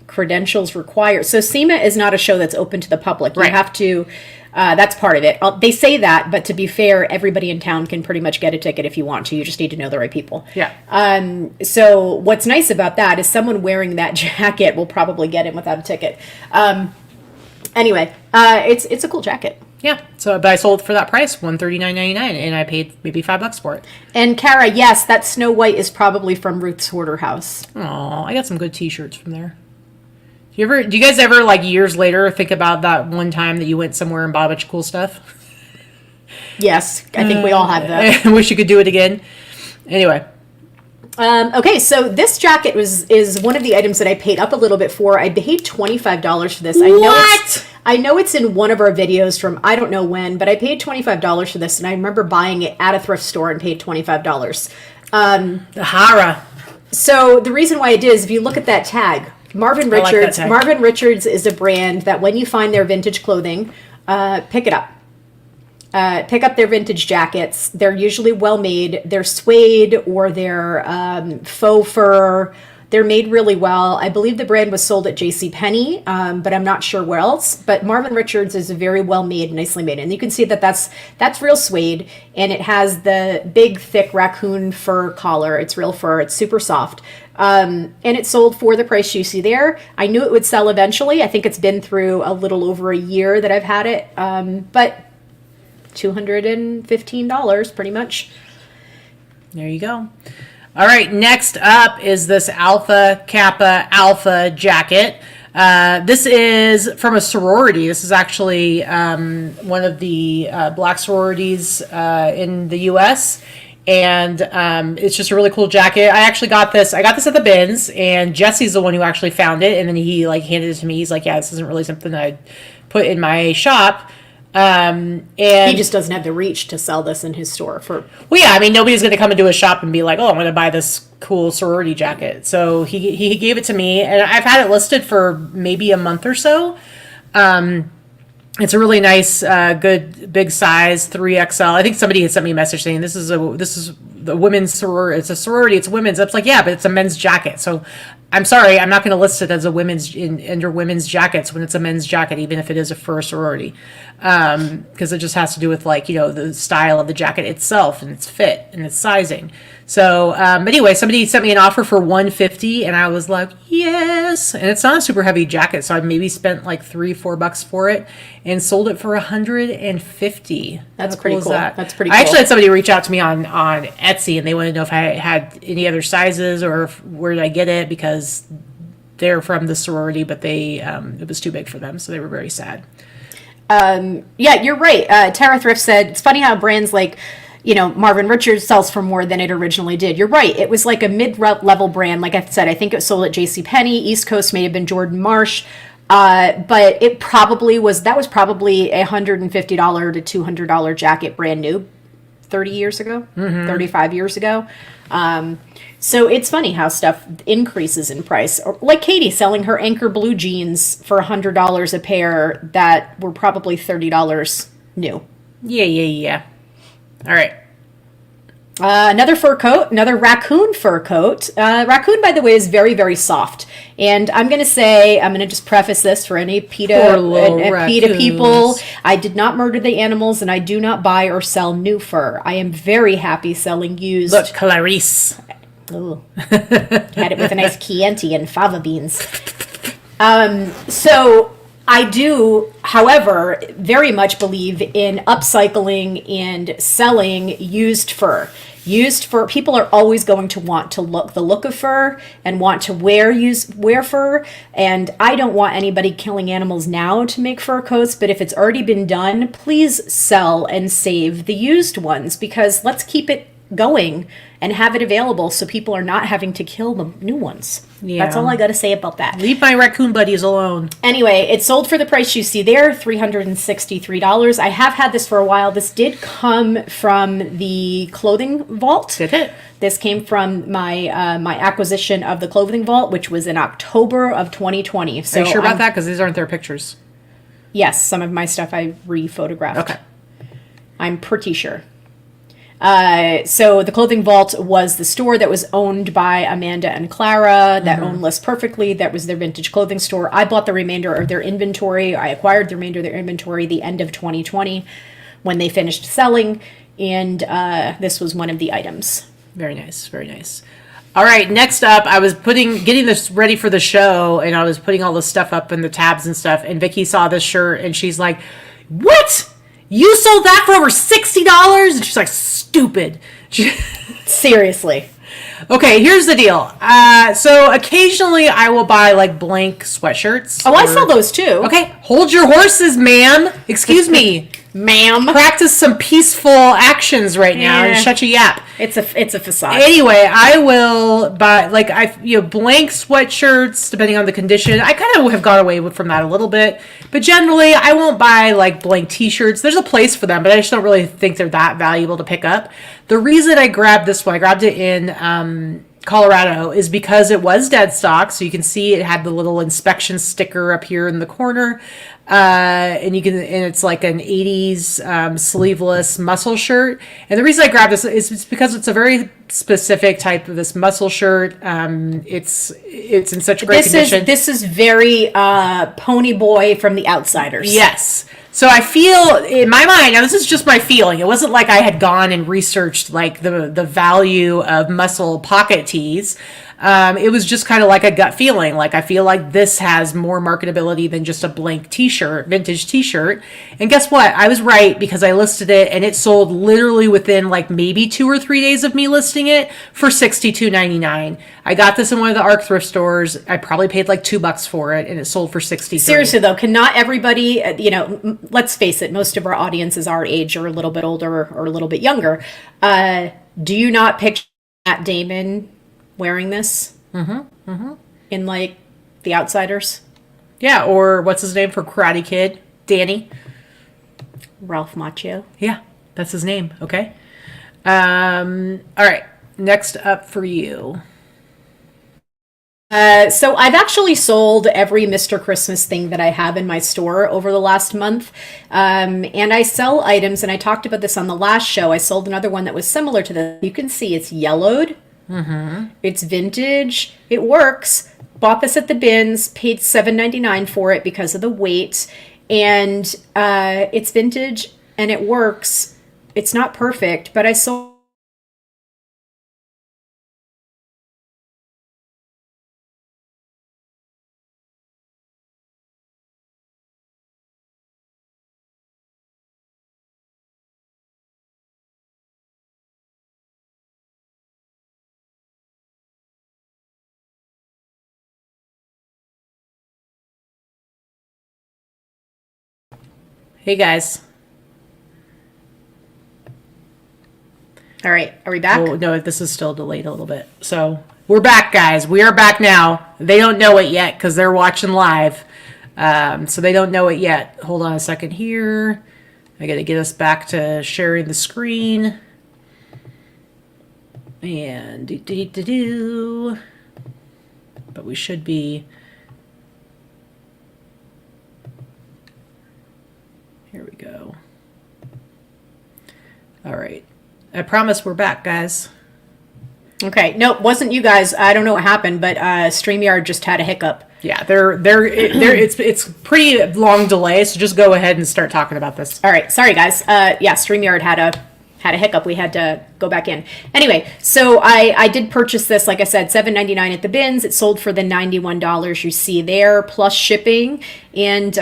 credentials required. So SEMA is not a show that's open to the public. You have to, that's part of it. They say that, but to be fair, everybody in town can pretty much get a ticket if you want to. You just need to know the right people. Yeah. So what's nice about that is someone wearing that jacket will probably get in without a ticket. Anyway, it's a cool jacket. Yeah. So, but I sold it for that price, $139.99, and I paid maybe $5 for it. And Kara, yes, that Snow White is probably from Ruth's Hoarder House. Oh, I got some good T-shirts from there. Do you guys ever, like, years later think about that one time that you went somewhere and bought a bunch of cool stuff? Yes, I think we all have that. I wish you could do it again. Anyway. Okay, so this jacket is one of the items that I paid up a little bit for. I paid $25 for this. I know it's in one of our videos from I don't know when, but I paid $25 for this, and I remember buying it at a thrift store and paid $25. The Hara. So the reason why I did is if you look at that tag, Marvin Richards. Like Marvin Richards is a brand that when you find their vintage clothing, pick it up. Pick up their vintage jackets. They're usually well made. They're suede or they're faux fur. They're made really well. I believe the brand was sold at JCPenney, but I'm not sure where else. But Marvin Richards is very well made, nicely made. And you can see that that's real suede, and it has the big, thick raccoon fur collar. It's real fur. It's super soft. And it sold for the price you see there. I knew it would sell eventually. I think it's been through a little over a year that I've had it. But $215 pretty much. There you go. All right, next up is this Alpha Kappa Alpha jacket. This is from a sorority. This is actually one of the black sororities in the U.S., and it's just a really cool jacket. I actually got this. I got this at the bins, and Jesse's the one who actually found it, and then he like handed it to me. He's like, "Yeah, this isn't really something I'd put in my shop." And he just doesn't have the reach to sell this in his store for. Well, yeah, I mean, nobody's going to come into his shop and be like, "Oh, I'm going to buy this cool sorority jacket." So he gave it to me, and I've had it listed for maybe a month or so. It's a really nice, good, big size, 3XL. I think somebody had sent me a message saying this is the women's sorority. It's a sorority. It's women's. It's like, yeah, but it's a men's jacket. So I'm sorry, I'm not going to list it as a under women's jackets when it's a men's jacket, even if it is a fur sorority, because it just has to do with like the style of the jacket itself and its fit and its sizing. So, but anyway, somebody sent me an offer for $150, and I was like, yes. And it's not a super heavy jacket, so I maybe spent like $3-4 for it, and sold it for $150. That's pretty cool. That's pretty cool. I actually had somebody reach out to me on Etsy, and they wanted to know if I had any other sizes or where did I get it, because they're from the sorority, but they it was too big for them, so they were very sad. Yeah, you're right. Tara Thrift said, it's funny how brands like, Marvin Richards sells for more than it originally did. You're right. It was like a mid-level brand. Like I said, I think it sold at JCPenney. East Coast may have been Jordan Marsh. But it probably was probably a $150 to $200 jacket brand new 30 years ago, 35 years ago. So it's funny how stuff increases in price. Or like Katy selling her Anchor blue jeans for $100 a pair that were probably $30 new. Yeah. All right. Another fur coat, another raccoon fur coat. Raccoon, by the way, is very, very soft. And I'm going to just preface this for any PETA people. I did not murder the animals, and I do not buy or sell new fur. I am very happy selling used. Look, Clarice. Ooh. Had it with a nice Chianti and fava beans. So I do, however, very much believe in upcycling and selling used fur. Used fur, people are always going to want to the look of fur and want to wear fur. And I don't want anybody killing animals now to make fur coats, but if it's already been done, please sell and save the used ones, because let's keep it going and have it available so people are not having to kill the new ones. Yeah. That's all I got to say about that. Leave my raccoon buddies alone. Anyway, it sold for the price you see there, $363. I have had this for a while. This did come from the clothing vault. Did it? This came from my acquisition of the clothing vault, which was in October of 2020. So are you sure about that? Because these aren't their pictures. Yes, some of my stuff I re-photographed. Okay. I'm pretty sure. So the Clothing Vault was the store that was owned by Amanda and Clara that owned List Perfectly. That was their vintage clothing store. I bought the remainder of their inventory. I acquired the remainder of their inventory the end of 2020 when they finished selling. And this was one of the items. Very nice. Very nice. All right. Next up, I was getting this ready for the show, and I was putting all the stuff up in the tabs and stuff. And Vicky saw this shirt, and she's like, "What? You sold that for over $60?" And she's like, stupid. Seriously. Okay, here's the deal. So occasionally I will buy like blank sweatshirts. Oh, I sell those too. Okay, hold your horses, ma'am. Excuse me. Ma'am. Practice some peaceful actions right now and shut your yap. It's a facade. Anyway, I will buy blank sweatshirts depending on the condition. I kind of have gone away from that a little bit, but generally I won't buy like blank t-shirts. There's a place for them, but I just don't really think they're that valuable to pick up. The reason I grabbed this one, I grabbed it in Colorado, is because it was dead stock. So you can see it had the little inspection sticker up here in the corner. And it's like an 80s sleeveless muscle shirt. And the reason I grabbed this is because it's a very specific type of this muscle shirt. It's in such great condition. This is very pony boy from The Outsiders. Yes. So I feel in my mind, now this is just my feeling. It wasn't like I had gone and researched like the value of muscle pocket tees. It was just kind of like a gut feeling. Like, I feel like this has more marketability than just a blank t-shirt, vintage t-shirt. And guess what? I was right, because I listed it and it sold literally within like maybe 2 or 3 days of me listing it for $62.99. I got this in one of the ARC thrift stores. I probably paid like $2 for it, and it sold for $63. Seriously though, cannot everybody, let's face it, most of our audience is our age or a little bit older or a little bit younger. Do you not picture Matt Damon wearing this in like The Outsiders? Yeah, or what's his name for Karate Kid? Danny. Ralph Macchio. Yeah, that's his name. Okay. All right. Next up for you. So I've actually sold every Mr. Christmas thing that I have in my store over the last month. And I sell items, and I talked about this on the last show. I sold another one that was similar to this. You can see it's yellowed. It's vintage. It works. Bought this at the bins, paid $7.99 for it because of the weight. And it's vintage and it works. It's not perfect, but I sold. Hey guys. All right, are we back? Oh, no, this is still delayed a little bit. So we're back, guys. We are back now. They don't know it yet because they're watching live. So they don't know it yet. Hold on a second here. I got to get us back to sharing the screen. And but we should be. Here we go. All right. I promise we're back, guys. Okay. Nope, wasn't you guys. I don't know what happened, but StreamYard just had a hiccup. Yeah, it's pretty long delay, so just go ahead and start talking about this. All right. Sorry, guys. Yeah, StreamYard had a hiccup. We had to go back in. Anyway, so I did purchase this, like I said, $7.99 at the bins. It sold for the $91 you see there, plus shipping. And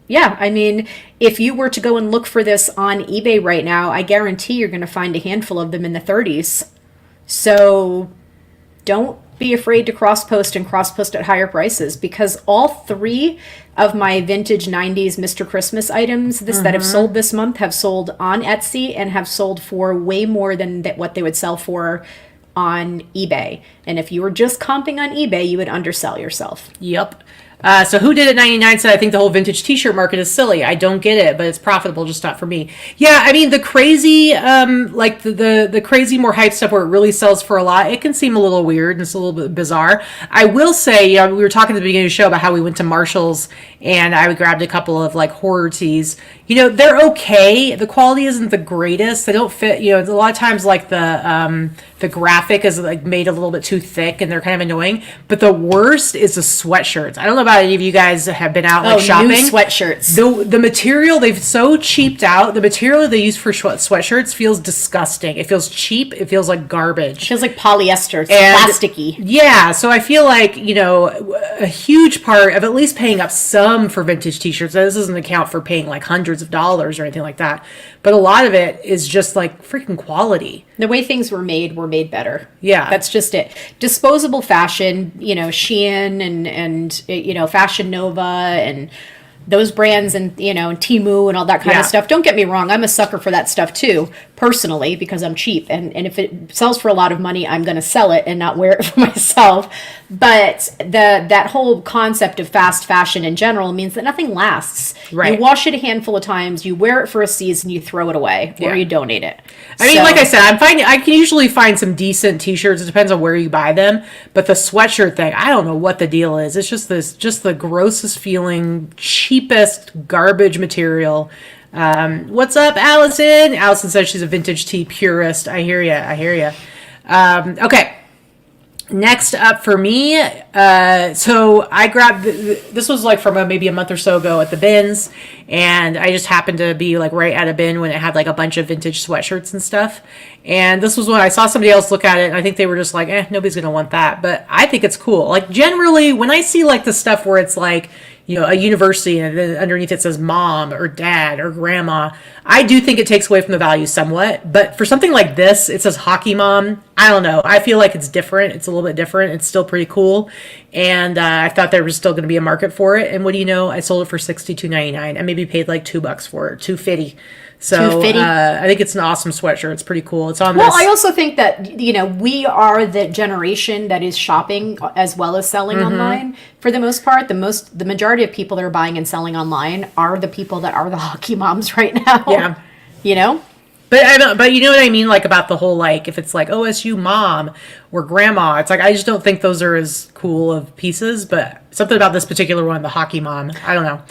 yeah, I mean, if you were to go and look for this on eBay right now, I guarantee you're going to find a handful of them in the 30s. So don't be afraid to cross-post and cross-post at higher prices, because all three of my vintage 90s Mr. Christmas items that have sold this month have sold on Etsy and have sold for way more than what they would sell for on eBay. And if you were just comping on eBay, you would undersell yourself. Yep. So who did it 99 said, I think the whole vintage t-shirt market is silly. I don't get it, but it's profitable, just not for me. Yeah, I mean, the crazy, like the crazy more hype stuff where it really sells for a lot, it can seem a little weird and it's a little bit bizarre. I will say, we were talking at the beginning of the show about how we went to Marshall's and I grabbed a couple of like horror tees. They're okay. The quality isn't the greatest. They don't fit, a lot of times like the graphic is like made a little bit too thick and they're kind of annoying. But the worst is the sweatshirts. I don't know about any of you guys have been out like shopping. New sweatshirts. The material, they've so cheaped out. The material they use for sweatshirts feels disgusting. It feels cheap. It feels like garbage. It feels like polyester. It's plasticky. Yeah, so I feel like, a huge part of at least paying up some for vintage t-shirts. This doesn't account for paying like hundreds of dollars or anything like that. But a lot of it is just like freaking quality. The way things were made better. Yeah. That's just it. Disposable fashion, Shein and Fashion Nova and those brands and, and Temu and all that kind of stuff. Don't get me wrong. I'm a sucker for that stuff too, personally, because I'm cheap. And if it sells for a lot of money, I'm going to sell it and not wear it for myself. But that whole concept of fast fashion in general means that nothing lasts. Right. You wash it a handful of times, you wear it for a season, you throw it away or you donate it. I mean, like I said, I can usually find some decent t-shirts. It depends on where you buy them. But the sweatshirt thing, I don't know what the deal is. It's just the grossest feeling, cheapest garbage material. What's up, Allison? Allison says she's a vintage tee purist. I hear ya. Okay. Next up for me, so I grabbed, this was like from maybe a month or so ago at the bins, and I just happened to be like right at a bin when it had like a bunch of vintage sweatshirts and stuff. And this was when I saw somebody else look at it, and I think they were just like, nobody's gonna want that. But I think it's cool. Like generally, when I see like the stuff where it's like, a university and then underneath it says mom or dad or grandma, I do think it takes away from the value somewhat. But for something like this, it says hockey mom. I don't know. I feel like it's different. It's a little bit different. It's still pretty cool. And I thought there was still going to be a market for it. And what do you know? I sold it for $62.99. I maybe paid like $2 for it. $2.50. So I think it's an awesome sweatshirt. It's pretty cool. It's on. Well, I also think that we are the generation that is shopping as well as selling online for the most part. The majority of people that are buying and selling online are the people that are the hockey moms right now. Yeah. But I don't. But you know what I mean, like about the whole like if it's like OSU mom or grandma, it's like I just don't think those are as cool of pieces. But something about this particular one, the hockey mom, I don't know.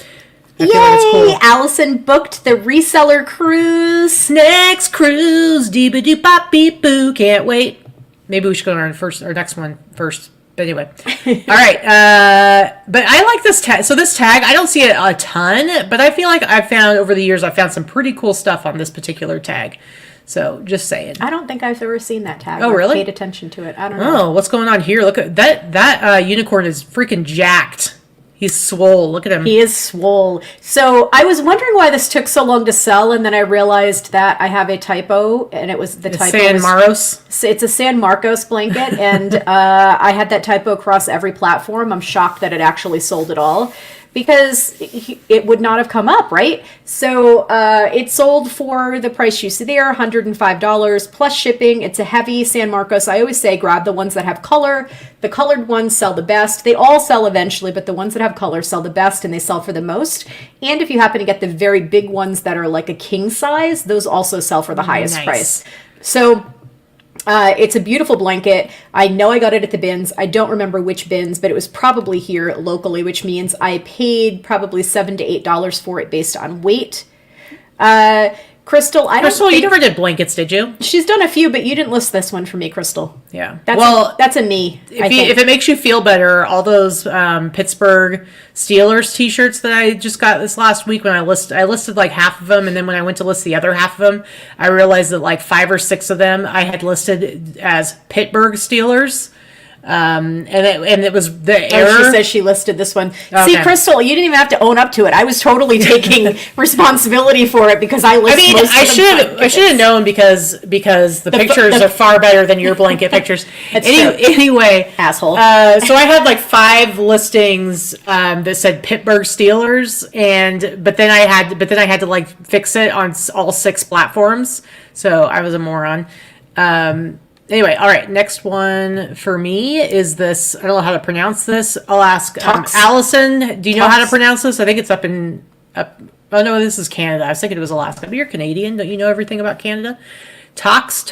I feel like it's cool. Allison booked the reseller cruise. Next cruise, dee ba doo pop beep boo. Can't wait. Maybe we should go on our next one first. But anyway, all right. But I like this tag. So this tag, I don't see it a ton, but I feel like I've found over the years, I've found some pretty cool stuff on this particular tag. So just saying. I don't think I've ever seen that tag. Oh, really? Paid attention to it. I don't know. Oh, what's going on here? Look at that. That unicorn is freaking jacked. He's swole. Look at him. He is swole. So I was wondering why this took so long to sell, and then I realized that I have a typo, and it was the typo. San Maros. It's a San Marcos blanket, and I had that typo across every platform. I'm shocked that it actually sold at all, because it would not have come up, right? So it sold for the price you see there, $105 plus shipping. It's a heavy San Marcos. I always say grab the ones that have color. The colored ones sell the best. They all sell eventually, but the ones that have color sell the best and they sell for the most. And if you happen to get the very big ones that are like a king size, those also sell for the highest price. So it's a beautiful blanket. I know I got it at the bins. I don't remember which bins, but it was probably here locally, which means I paid probably $7 to $8 for it based on weight. Crystal, you never did blankets, did you? She's done a few, but you didn't list this one for me, Crystal. Yeah. That's a me. If it makes you feel better, all those Pittsburgh Steelers T-shirts that I just got this last week, when I listed like half of them, and then when I went to list the other half of them, I realized that like 5 or 6 of them I had listed as Pittsburgh Steelers. And it was the error. She says she listed this one. Okay. See, Crystal, you didn't even have to own up to it. I was totally taking responsibility for it because I listed. I should have known because the pictures are far better than your blanket pictures. Anyway, asshole. So I had like 5 listings that said Pittsburgh Steelers, but then I had to like fix it on all 6 platforms. So I was a moron. Anyway, all right. Next one for me is this. I don't know how to pronounce this. I'll ask Allison. Do you know how to pronounce this? I think it's up. Oh no, this is Canada. I was thinking it was Alaska. But you're Canadian. Don't you know everything about Canada? Talks.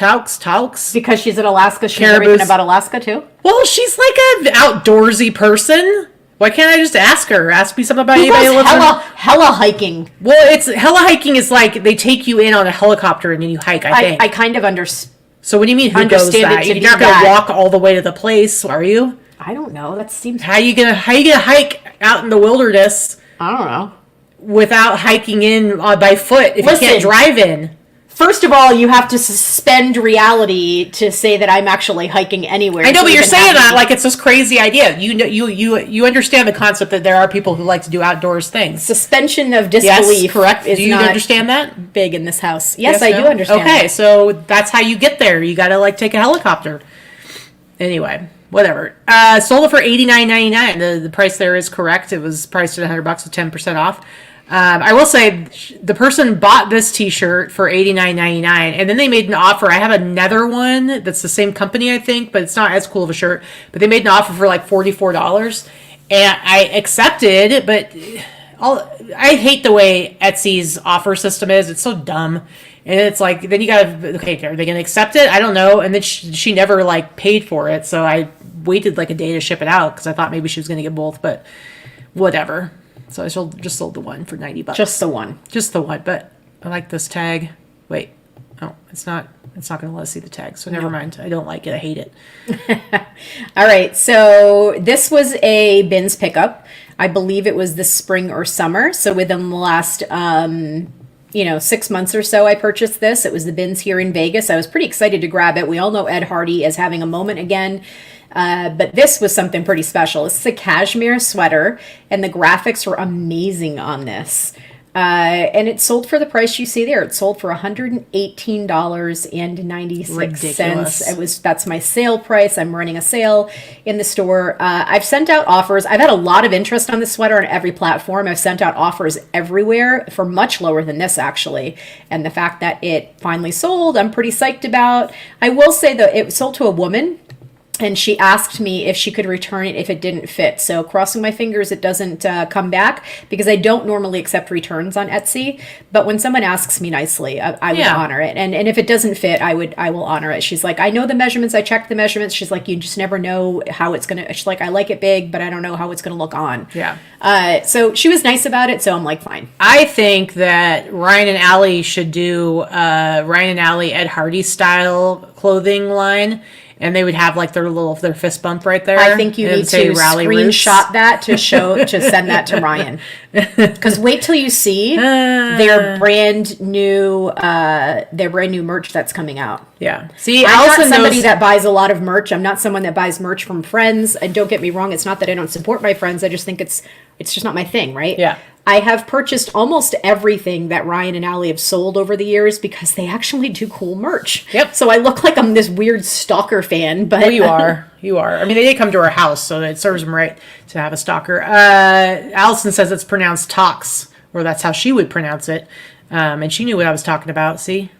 Because she's in Alaska, she knows everything about Alaska too. Well, she's like an outdoorsy person. Why can't I just ask her? Ask me something about anybody who lives hella hiking. Well, it's hella hiking is like they take you in on a helicopter and then you hike. I think I kind of understand. So what do you mean? Who goes that? You're not going to walk all the way to the place, are you? I don't know. That seems. How you gonna hike out in the wilderness? I don't know. Without hiking in by foot, if you can't drive in. First of all, you have to suspend reality to say that I'm actually hiking anywhere. I know, but you're saying that like it's this crazy idea. You know, you understand the concept that there are people who like to do outdoors things. Suspension of disbelief. Yes, correct. Do you understand that? Big in this house. Yes, I do understand. Okay, so that's how you get there. You got to like take a helicopter. Anyway, whatever. Sold it for $89.99. The price there is correct. It was priced at $100 with 10% off. I will say the person bought this T-shirt for $89.99, and then they made an offer. I have another one that's the same company, I think, but it's not as cool of a shirt. But they made an offer for like $44, and I accepted. But I hate the way Etsy's offer system is. It's so dumb, and it's like then you gotta are they gonna accept it? I don't know. And then she never like paid for it, so I waited like a day to ship it out because I thought maybe she was gonna get both, but whatever. So I just sold the one for $90. Just the one. But I like this tag. Wait. Oh, it's not going to let us see the tag. So never mind. I don't like it. I hate it. All right. So this was a bins pickup. I believe it was this spring or summer. So within the last 6 months or so, I purchased this. It was the bins here in Vegas. I was pretty excited to grab it. We all know Ed Hardy is having a moment again. But this was something pretty special. This is a cashmere sweater, and the graphics were amazing on this. And it sold for the price you see there. It sold for $118.96. Ridiculous. That's my sale price. I'm running a sale in the store. I've sent out offers. I've had a lot of interest on this sweater on every platform. I've sent out offers everywhere for much lower than this, actually. And the fact that it finally sold, I'm pretty psyched about. I will say, though, it sold to a woman. and she asked me if she could return it if it didn't fit. So crossing my fingers it doesn't come back, because I don't normally accept returns on Etsy. But when someone asks me nicely, I would honor it. And if it doesn't fit, I will honor it. She's like, I know the measurements. I checked the measurements. She's like, you just never know how it's going to, she's like, I like it big, but I don't know how it's going to look on. Yeah. So she was nice about it. So I'm like, fine. I think that Ryan and Allie should do Ryan and Allie Ed Hardy style clothing line. And they would have like their fist bump right there. I think you need to screenshot that to send that to Ryan. Because wait till you see their brand new merch that's coming out. Yeah. See, I'm not somebody that buys a lot of merch. I'm not someone that buys merch from friends. And don't get me wrong, it's not that I don't support my friends. I just think it's just not my thing, right? Yeah. I have purchased almost everything that Ryan and Allie have sold over the years because they actually do cool merch. Yep. So I look like I'm this weird stalker fan, but... Well, you are. You are. I mean, they did come to our house, so it serves them right to have a stalker. Allison says it's pronounced Tox, or that's how she would pronounce it. And she knew what I was talking about, see?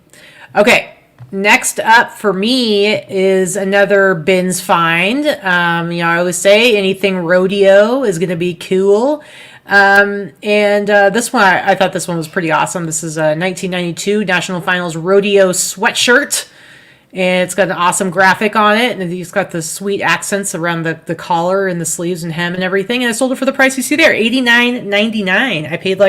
Okay. Next up for me is another bins find. I always say anything rodeo is going to be cool. This one, I thought this one was pretty awesome. This is a 1992 National Finals Rodeo Sweatshirt. And it's got an awesome graphic on it. And it's got the sweet accents around the collar and the sleeves and hem and everything. And I sold it for the price you see there, $89.99. I paid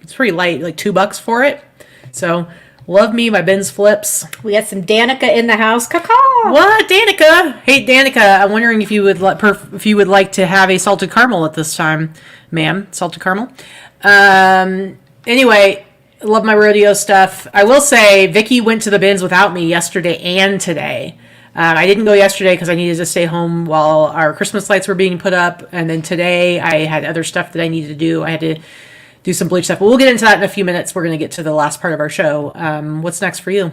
it's pretty light, like $2 for it. So... love me, my bins flips. We got some Danica in the house. Caw. What, Danica? Hey, Danica. I'm wondering if you would like to have a salted caramel at this time, ma'am. Salted caramel. Anyway, love my rodeo stuff. I will say, Vicky went to the bins without me yesterday and today. I didn't go yesterday because I needed to stay home while our Christmas lights were being put up, and then today I had other stuff that I needed to do. I had to do some bleach stuff. But we'll get into that in a few minutes. We're going to get to the last part of our show. What's next for you?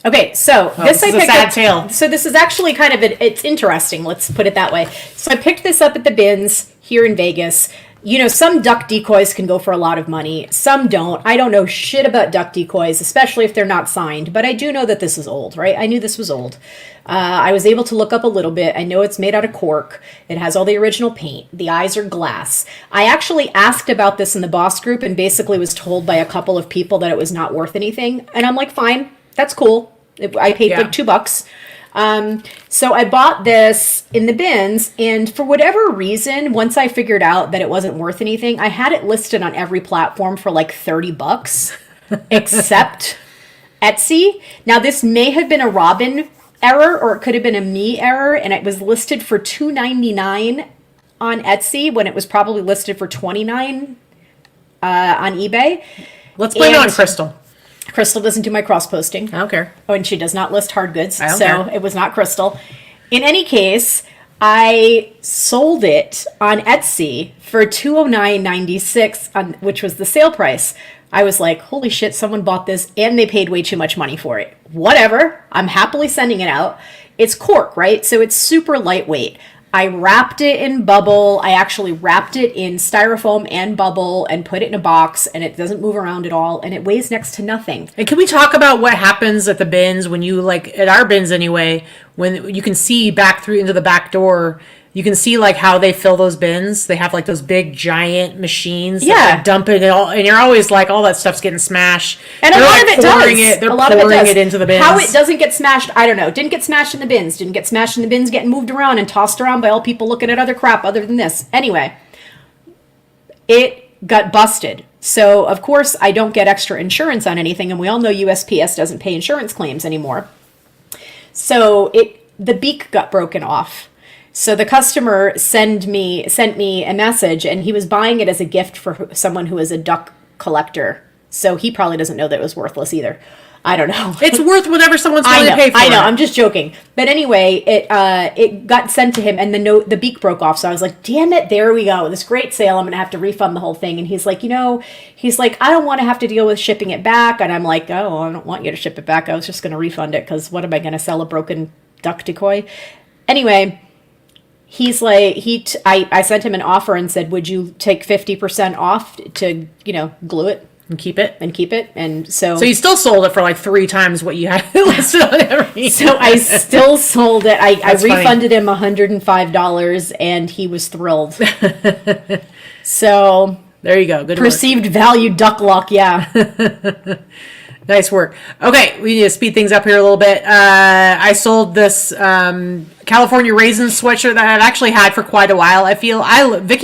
Okay, so this is a sad tale. So this is actually kind of it's interesting. Let's put it that way. So I picked this up at the bins here in Vegas. Some duck decoys can go for a lot of money. Some don't. I don't know shit about duck decoys, especially if they're not signed. But I do know that this is old, right? I knew this was old. I was able to look up a little bit. I know it's made out of cork. It has all the original paint. The eyes are glass. I actually asked about this in the boss group and basically was told by a couple of people that it was not worth anything. And I'm like, fine, that's cool. I paid like $2. So I bought this in the bins, and for whatever reason, once I figured out that it wasn't worth anything, I had it listed on every platform for like $30, except Etsy. Now this may have been a Robin error, or it could have been a me error, and it was listed for $2.99 on Etsy when it was probably listed for $29 on eBay. Let's blame it on Crystal. Crystal doesn't do my cross-posting. I don't care. Oh, and she does not list hard goods, I don't so care. It was not Crystal. In any case, I sold it on Etsy for $209.96, which was the sale price. I was like, holy shit, someone bought this, and they paid way too much money for it. Whatever. I'm happily sending it out. It's cork, right? So it's super lightweight. I wrapped it in bubble. I actually wrapped it in styrofoam and bubble and put it in a box, and it doesn't move around at all, and it weighs next to nothing. And can we talk about what happens at the bins when you, at our bins anyway, when you can see back through into the back door, you can see how they fill those bins. They have those big giant machines that dump it all, and you're always all that stuff's getting smashed. And a lot of it does. They're pouring it into the bins. How it doesn't get smashed, I don't know. Didn't get smashed in the bins. Didn't get smashed in the bins getting moved around and tossed around by all people looking at other crap other than this. Anyway, it got busted. So, of course, I don't get extra insurance on anything, and we all know USPS doesn't pay insurance claims anymore. So, the beak got broken off. So the customer sent me a message, and he was buying it as a gift for someone who is a duck collector. So he probably doesn't know that it was worthless either. I don't know. It's worth whatever someone's willing to pay for it. I know. I'm just joking. But anyway, it got sent to him, and the beak broke off. So I was like, damn it, there we go. This great sale. I'm going to have to refund the whole thing. And he's like, I don't want to have to deal with shipping it back. And I'm like, oh, I don't want you to ship it back. I was just going to refund it because what am I going to sell, a broken duck decoy? Anyway, he's like, I sent him an offer and said, would you take 50% off to, glue it? And keep it. And so you still sold it for like 3 times what you had listed on every. So I still sold it. I refunded funny. him $105 and he was thrilled. So There you go. Good perceived value duck luck, yeah. Nice work. Okay, we need to speed things up here a little bit. I sold this California Raisins sweatshirt that I've actually had for quite a while. Vicki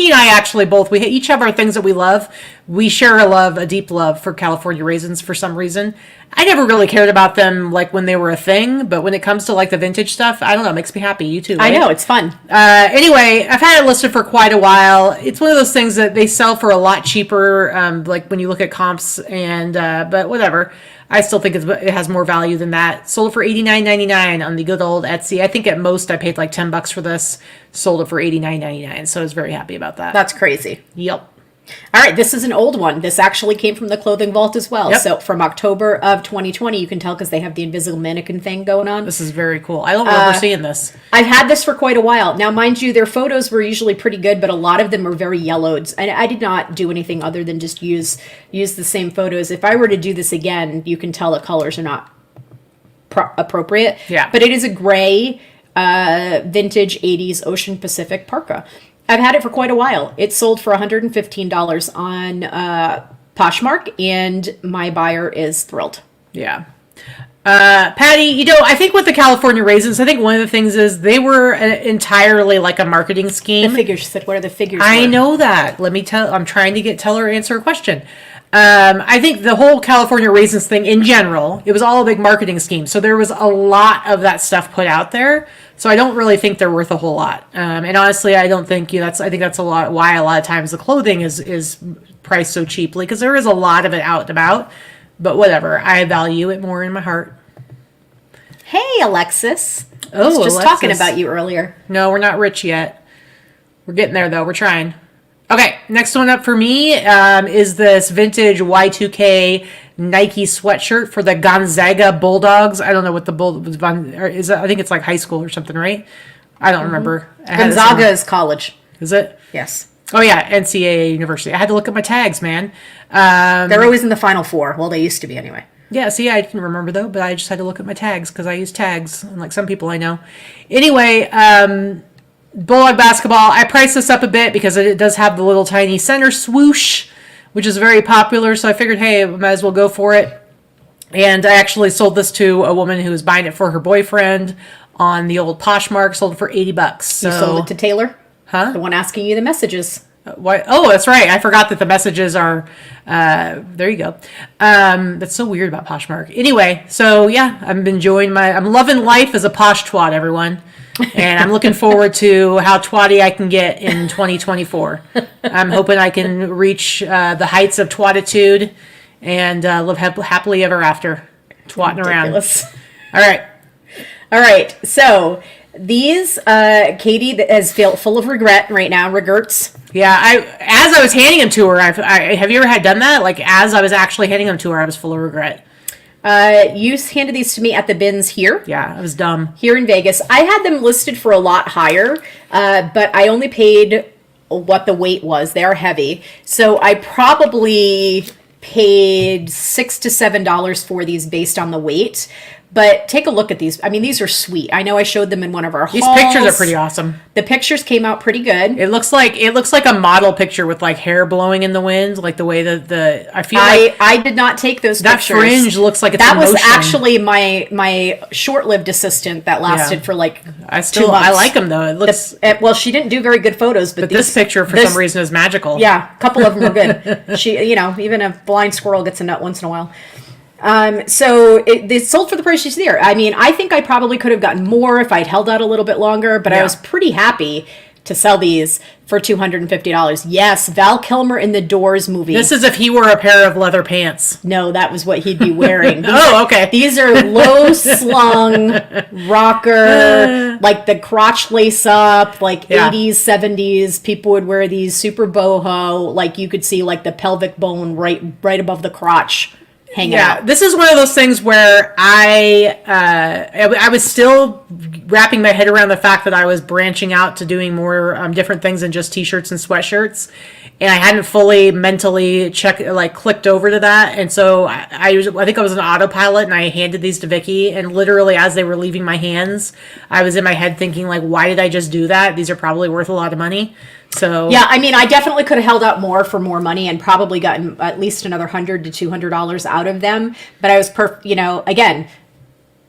and I actually both, we each have our things that we love. We share a deep love for California Raisins for some reason. I never really cared about them like when they were a thing, but when it comes to like the vintage stuff, I don't know, it makes me happy. You too, right? I know, it's fun. Anyway, I've had it listed for quite a while. It's one of those things that they sell for a lot cheaper, like when you look at comps, and but whatever. I still think it has more value than that. Sold it for $89.99 on the good old Etsy. I think at most I paid like $10 for this. Sold it for $89.99, so I was very happy about that. That's crazy. Yep. All right, this is an old one. This actually came from the clothing vault as well. Yep. So from October of 2020, you can tell because they have the invisible mannequin thing going on. This is very cool. I don't remember seeing this. I've had this for quite a while. Now, mind you, their photos were usually pretty good, but a lot of them were very yellowed. And I did not do anything other than just use the same photos. If I were to do this again, you can tell the colors are not appropriate. Yeah. But it is a gray vintage 80s Ocean Pacific parka. I've had it for quite a while. It sold for $115 on Poshmark, and my buyer is thrilled. Yeah. Patty, I think with the California Raisins, I think one of the things is they were entirely like a marketing scheme. The figures, said, what are the figures? I know that. I'm trying to tell her answer a question. I think the whole California Raisins thing in general, it was all a big marketing scheme. So there was a lot of that stuff put out there. So I don't really think they're worth a whole lot. And honestly, I don't think I think that's why a lot of times the clothing is priced so cheaply, because there is a lot of it out and about. But whatever, I value it more in my heart. Hey, Alexis. I Oh, was just Alexis. talking about you earlier. No, we're not rich yet. We're getting there though. We're trying. Okay, next one up for me is this vintage Y2K Nike sweatshirt for the Gonzaga Bulldogs. I don't know what the is. I think it's like high school or something, right? I don't remember. Gonzaga is college. Is it? Yes. Oh yeah, NCAA University. I had to look at my tags, man. They're always in the Final Four. Well, they used to be anyway. Yeah, see, I didn't remember though, but I just had to look at my tags because I use tags, unlike some people I know. Anyway, Bulldog basketball. I priced this up a bit because it does have the little tiny center swoosh, which is very popular. So I figured, hey, I might as well go for it. And I actually sold this to a woman who was buying it for her boyfriend on the old Poshmark. Sold it for $80. So, You sold it to Taylor? Huh? The one asking you the messages. Why? Oh, that's right. I forgot that the messages are. There you go. That's so weird about Poshmark. Anyway, so yeah, I'm loving life as a posh twat, everyone. And I'm looking forward to how twatty I can get in 2024. I'm hoping I can reach the heights of twatitude and live happily ever after, twatting Ridiculous. around. All right. So these, Katie is full of regret right now. Regrets. Yeah, as I was handing them to her, have you ever done that? Like as I was actually handing them to her, I was full of regret. You handed these to me at the bins here. Yeah, I was dumb. Here in Vegas. I had them listed for a lot higher, but I only paid what the weight was. They are heavy. So I probably paid $6 to $7 for these based on the weight. But take a look at these. I mean, these are sweet. I know I showed them in one of our hauls. These pictures are pretty awesome. The pictures came out pretty good. It looks like a model picture with like hair blowing in the wind, like the way that I feel I did not take those that pictures. fringe looks like it's that in was motion. Actually my short-lived assistant that lasted for like 2 months. I like them though. It looks well, she didn't do very good photos, but this picture for some reason is magical. Yeah, a couple of them were good. She, even a blind squirrel gets a nut once in a while. So it sold for the price she's there. I mean, I think I probably could have gotten more if I'd held out a little bit longer, but I was pretty happy to sell these for $250. Yes, Val Kilmer in the Doors movie. This is if he wore a pair of leather pants. No, that was what he'd be wearing. Okay. These are low slung rocker, like the crotch lace up, like 80s, 70s. People would wear these super boho, like you could see like the pelvic bone right above the crotch. hanging Yeah, out. this is one of those things where I was still wrapping my head around the fact that I was branching out to doing more different things than just t-shirts and sweatshirts, and I hadn't fully mentally clicked over to that. And so I think I was an autopilot, and I handed these to Vikki, and literally as they were leaving my hands, I was in my head thinking, like, why did I just do that? These are probably worth a lot of money. So yeah, I mean, I definitely could have held out more for more money and probably gotten at least another $100 to $200 out of them. But I was again,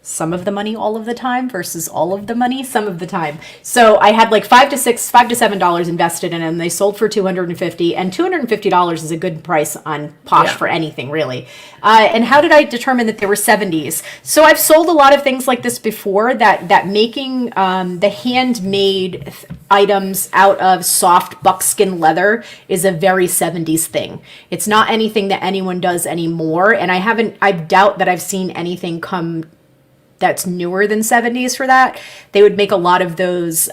some of the money all of the time versus all of the money some of the time. So I had like $5 to $7 invested in them. They sold for $250, and $250 is a good price on Posh for anything, really. And how did I determine that they were 70s? So I've sold a lot of things like this before, that making the handmade items out of soft buckskin leather is a very 70s thing. It's not anything that anyone does anymore, and I doubt that I've seen anything come that's newer than 70s for that. They would make a lot of those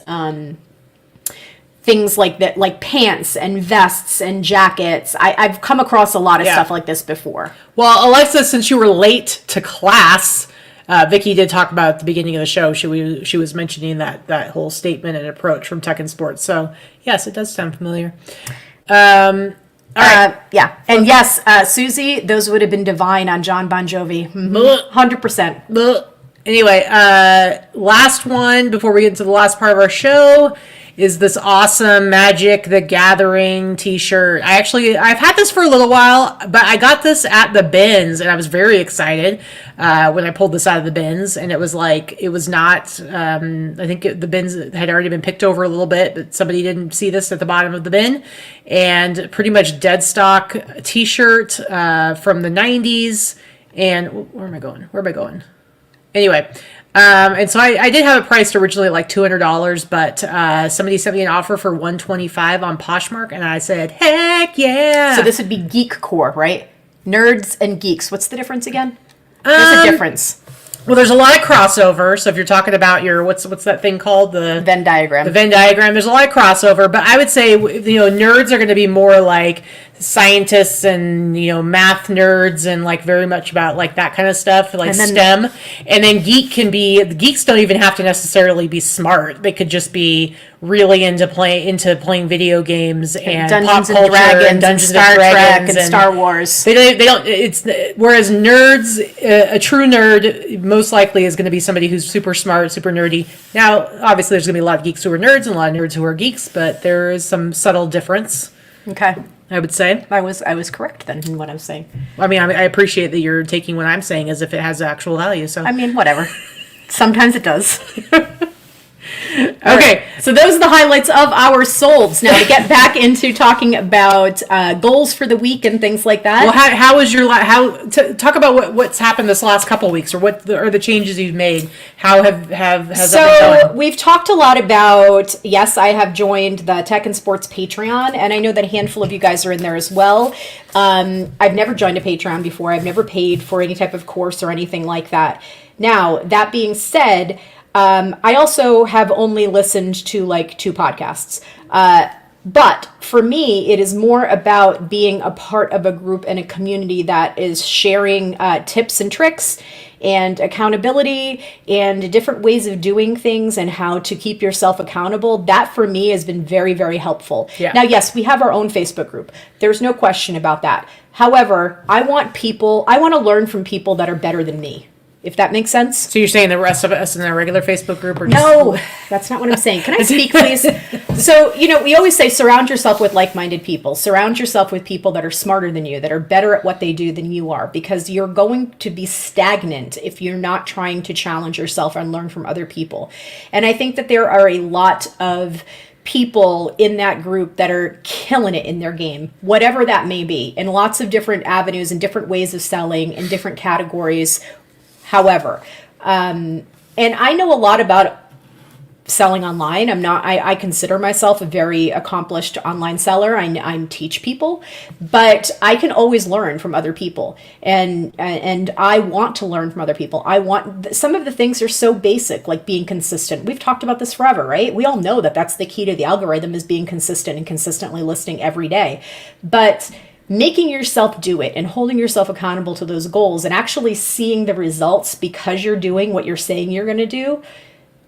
things like that, like pants and vests and jackets. I've come across a lot of stuff like this before. Well, Alexa, since you were late to class, Vikki did talk about at the beginning of the show. She was mentioning that whole statement and approach from Tech and Sports. So yes, it does sound familiar. All right. Yeah. And yes, Susie, those would have been divine on John Bon Jovi. 100%. Anyway, last one before we get into the last part of our show is this awesome Magic the Gathering t-shirt. I've had this for a little while, but I got this at the bins, and I was very excited when I pulled this out of the bins, and it was not, I think the bins had already been picked over a little bit, but somebody didn't see this at the bottom of the bin, and pretty much dead stock t-shirt from the 90s, and where am I going? Anyway, and so I did have it priced originally like $200, but somebody sent me an offer for $125 on Poshmark, and I said, heck yeah! So this would be geek core, right? Nerds and geeks. What's the difference again? There's a difference. Well, there's a lot of crossover. So if you're talking about your what's that thing called, the Venn diagram. The Venn diagram. There's a lot of crossover, but I would say nerds are going to be more like scientists and math nerds and like very much about like that kind of stuff, like STEM. And then geeks don't even have to necessarily be smart. They could just be really into playing video games and Dungeons pop culture and Dungeons and Star Trek and Star Wars. They don't. Whereas nerds, a true nerd most likely is going to be somebody who's super smart, super nerdy. Now, obviously, there's going to be a lot of geeks who are nerds and a lot of nerds who are geeks, but there is some subtle difference. Okay. I would say I was correct then in what I'm saying. I mean, I appreciate that you're taking what I'm saying as if it has actual value. So I mean, whatever. Sometimes it does. Okay, so those are the highlights of our solds. Now to get back into talking about goals for the week and things like that. Well, how was your talk about what's happened this last couple of weeks, or what are the changes you've made? How has that been going? We've talked a lot about, yes, I have joined the Tech and Sports Patreon, and I know that a handful of you guys are in there as well. I've never joined a Patreon before. I've never paid for any type of course or anything like that. Now, that being said, I also have only listened to like 2 podcasts. But for me, it is more about being a part of a group and a community that is sharing tips and tricks and accountability and different ways of doing things and how to keep yourself accountable. That for me has been very, very helpful. Yeah. Now, yes, we have our own Facebook group. There's no question about that. However, I want to learn from people that are better than me. If that makes sense. So you're saying the rest of us in our regular Facebook group are just... No, that's not what I'm saying. Can I speak, please? So, we always say surround yourself with like-minded people. Surround yourself with people that are smarter than you, that are better at what they do than you are, because you're going to be stagnant if you're not trying to challenge yourself and learn from other people. And I think that there are a lot of people in that group that are killing it in their game, whatever that may be, in lots of different avenues and different ways of selling in different categories. However, and I know a lot about selling online. I consider myself a very accomplished online seller. I teach people, but I can always learn from other people, and I want to learn from other people. Some of the things are so basic, like being consistent. We've talked about this forever, right? We all know that that's the key to the algorithm, is being consistent and consistently listening every day. But making yourself do it and holding yourself accountable to those goals and actually seeing the results because you're doing what you're saying you're going to do,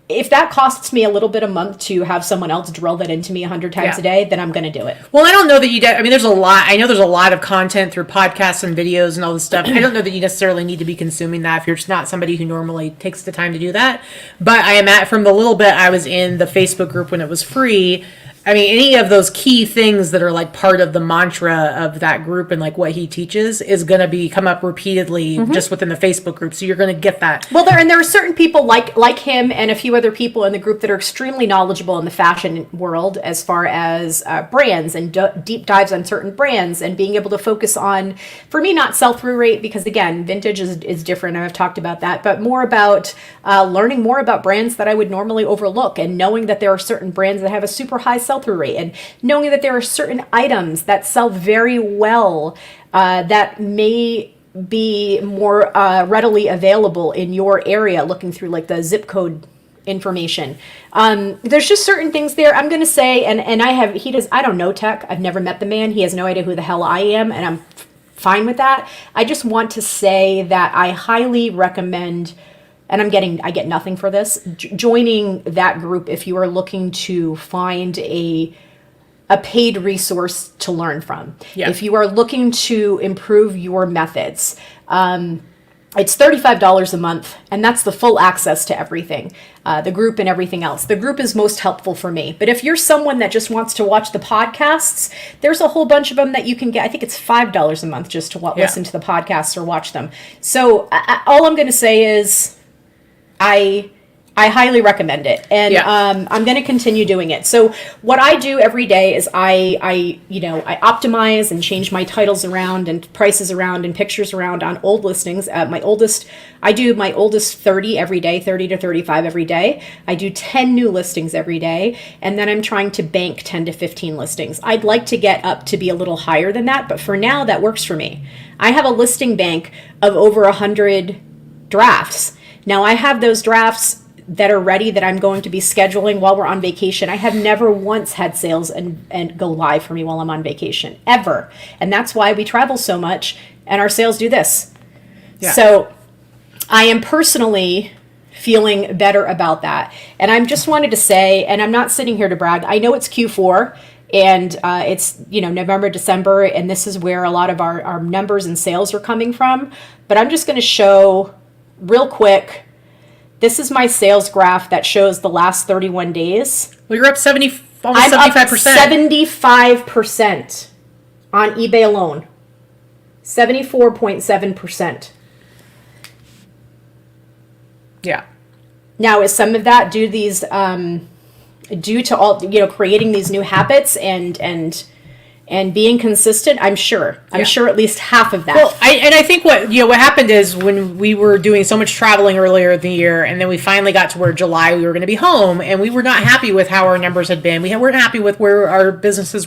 if that costs me a little bit a month to have someone else drill that into me 100 times a day, then I'm going to do it. Well, I don't know that you I mean, there's a lot. I know there's a lot of content through podcasts and videos and all this stuff. I don't know that you necessarily need to be consuming that if you're just not somebody who normally takes the time to do that. But I am from the little bit I was in the Facebook group when it was free. I mean, any of those key things that are like part of the mantra of that group and like what he teaches is going to come up repeatedly just within the Facebook group. So you're going to get that. Well, there are certain people like him and a few other people in the group that are extremely knowledgeable in the fashion world as far as brands and deep dives on certain brands and being able to focus on, for me, not sell-through rate, because again, vintage is different. I've talked about that, but more about learning more about brands that I would normally overlook and knowing that there are certain brands that have a super high sell-through rate and knowing that there are certain items that sell very well that may be more readily available in your area, looking through like the zip code information. There's just certain things there. I'm going to say, and I don't know tech. I've never met the man. He has no idea who the hell I am, and I'm fine with that. I just want to say that I highly recommend, and I get nothing for this, joining that group if you are looking to find a paid resource to learn from. Yeah. If you are looking to improve your methods, it's $35 a month, and that's the full access to everything, the group and everything else. The group is most helpful for me. But if you're someone that just wants to watch the podcasts, there's a whole bunch of them that you can get. I think it's $5 a month just to listen to the podcasts or watch them. So all I'm going to say is, I highly recommend it, and I'm going to continue doing it. So what I do every day is I optimize and change my titles around and prices around and pictures around on old listings. I do my oldest 30 every day, 30 to 35 every day. I do 10 new listings every day, and then I'm trying to bank 10 to 15 listings. I'd like to get up to be a little higher than that, but for now that works for me. I have a listing bank of over 100 drafts. Now, I have those drafts that are ready that I'm going to be scheduling while we're on vacation. I have never once had sales and go live for me while I'm on vacation, ever. And that's why we travel so much and our sales do this. Yeah. So I am personally feeling better about that. And I just wanted to say, and I'm not sitting here to brag, I know it's Q4 and it's November, December, and this is where a lot of our numbers and sales are coming from. But I'm just going to show real quick, this is my sales graph that shows the last 31 days. Well, you're up almost 75%. I'm up 75% on eBay alone. 74.7%. Yeah. Now, is some of that due to all creating these new habits and being consistent? I'm sure. I'm sure at least half of that. Well, I think what happened is when we were doing so much traveling earlier in the year, and then we finally got to where July we were going to be home, and we were not happy with how our numbers had been. We weren't happy with where our businesses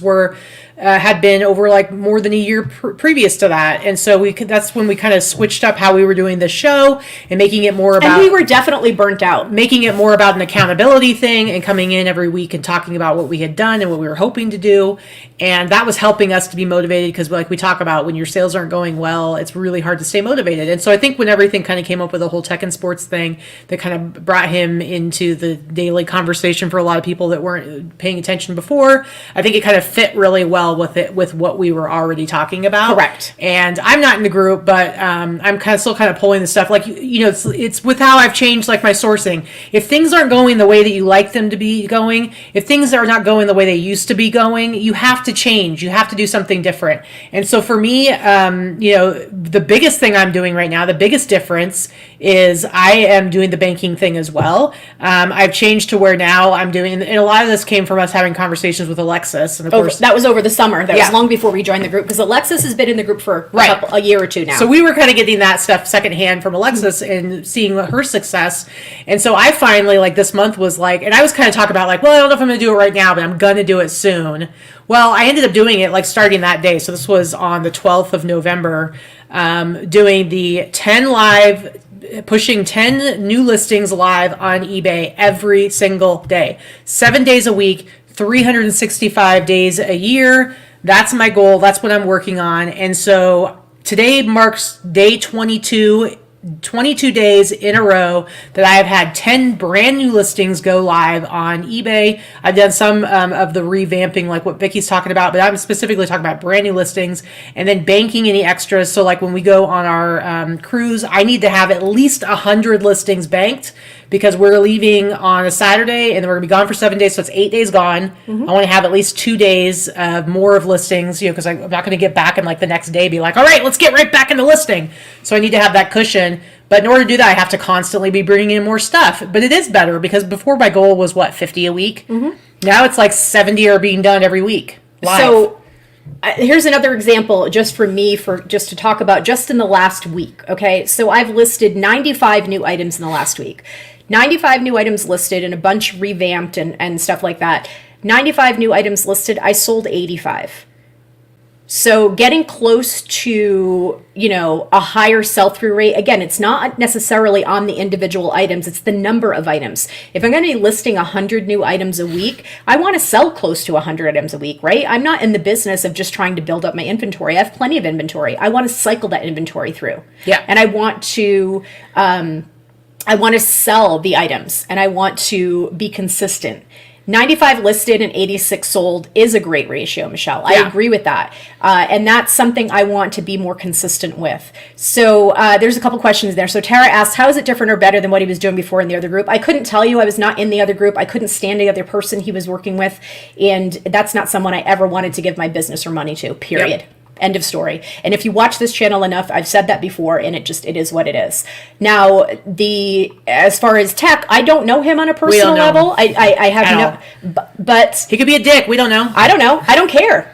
had been over like more than a year previous to that, and so that's when we kind of switched up how we were doing the show and making it more about. And we were definitely burnt out. Making it more about an accountability thing and coming in every week and talking about what we had done and what we were hoping to do, and that was helping us to be motivated because, like we talk about, when your sales aren't going well, it's really hard to stay motivated. And so I think when everything kind of came up with the whole tech and sports thing that kind of brought him into the daily conversation for a lot of people that weren't paying attention before, I think it kind of fit really well with what we were already talking about. Correct. And I'm not in the group, but I'm still kind of pulling the stuff. Like, it's with how I've changed like my sourcing. If things aren't going the way that you like them to be going, if things are not going the way they used to be going, you have to change. You have to do something different. And so for me, the biggest thing I'm doing right now, the biggest difference is I am doing the banking thing as well. I've changed to where now I'm doing, and a lot of this came from us having conversations with Alexis. And of course, that was over the summer. That was long before we joined the group, because Alexis has been in the group for a year or two now. So we were kind of getting that stuff secondhand from Alexis and seeing her success. And so I finally, like this month was like, and I was kind of talking about like, well, I don't know if I'm going to do it right now, but I'm going to do it soon. Well, I ended up doing it like starting that day. So this was on the 12th of November, doing the 10 live, pushing 10 new listings live on eBay every single day, 7 days a week, 365 days a year. That's my goal. That's what I'm working on. And so today marks day 22 days in a row that I have had 10 brand new listings go live on eBay. I've done some of the revamping, like what Vicky's talking about, but I'm specifically talking about brand new listings and then banking any extras. So like when we go on our cruise, I need to have at least 100 listings banked because we're leaving on a Saturday and then we're gonna be gone for 7 days. So it's 8 days gone. I want to have at least 2 days more of listings, because I'm not going to get back and like the next day be like, all right, let's get right back into listing. So I need to have that cushion. But in order to do that, I have to constantly be bringing in more stuff. But it is better because before my goal was 50 a week. Now it's like 70 are being done every week. Live. So here's another example just for me, just to talk about just in the last week. Okay. So I've listed 95 new items in the last week. 95 new items listed and a bunch revamped and stuff like that. 95 new items listed. I sold 85. So getting close to, a higher sell-through rate. Again, it's not necessarily on the individual items. It's the number of items. If I'm going to be listing 100 new items a week, I want to sell close to 100 items a week, right? I'm not in the business of just trying to build up my inventory. I have plenty of inventory. I want to cycle that inventory through. Yeah. And I want to sell the items and I want to be consistent. 95 listed and 86 sold is a great ratio, Michelle. I agree with that. And that's something I want to be more consistent with. So there's a couple questions there. So Tara asked, how is it different or better than what he was doing before in the other group? I couldn't tell you. I was not in the other group. I couldn't stand the other person he was working with. And that's not someone I ever wanted to give my business or money to, period. Yep. End of story. And if you watch this channel enough, I've said that before, and it is what it is. Now, as far as tech, I don't know him on a personal level. I have no, but he could be a dick. We don't know. I don't know. I don't care.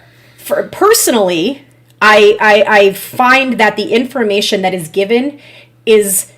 Personally, I find that the information that is given is.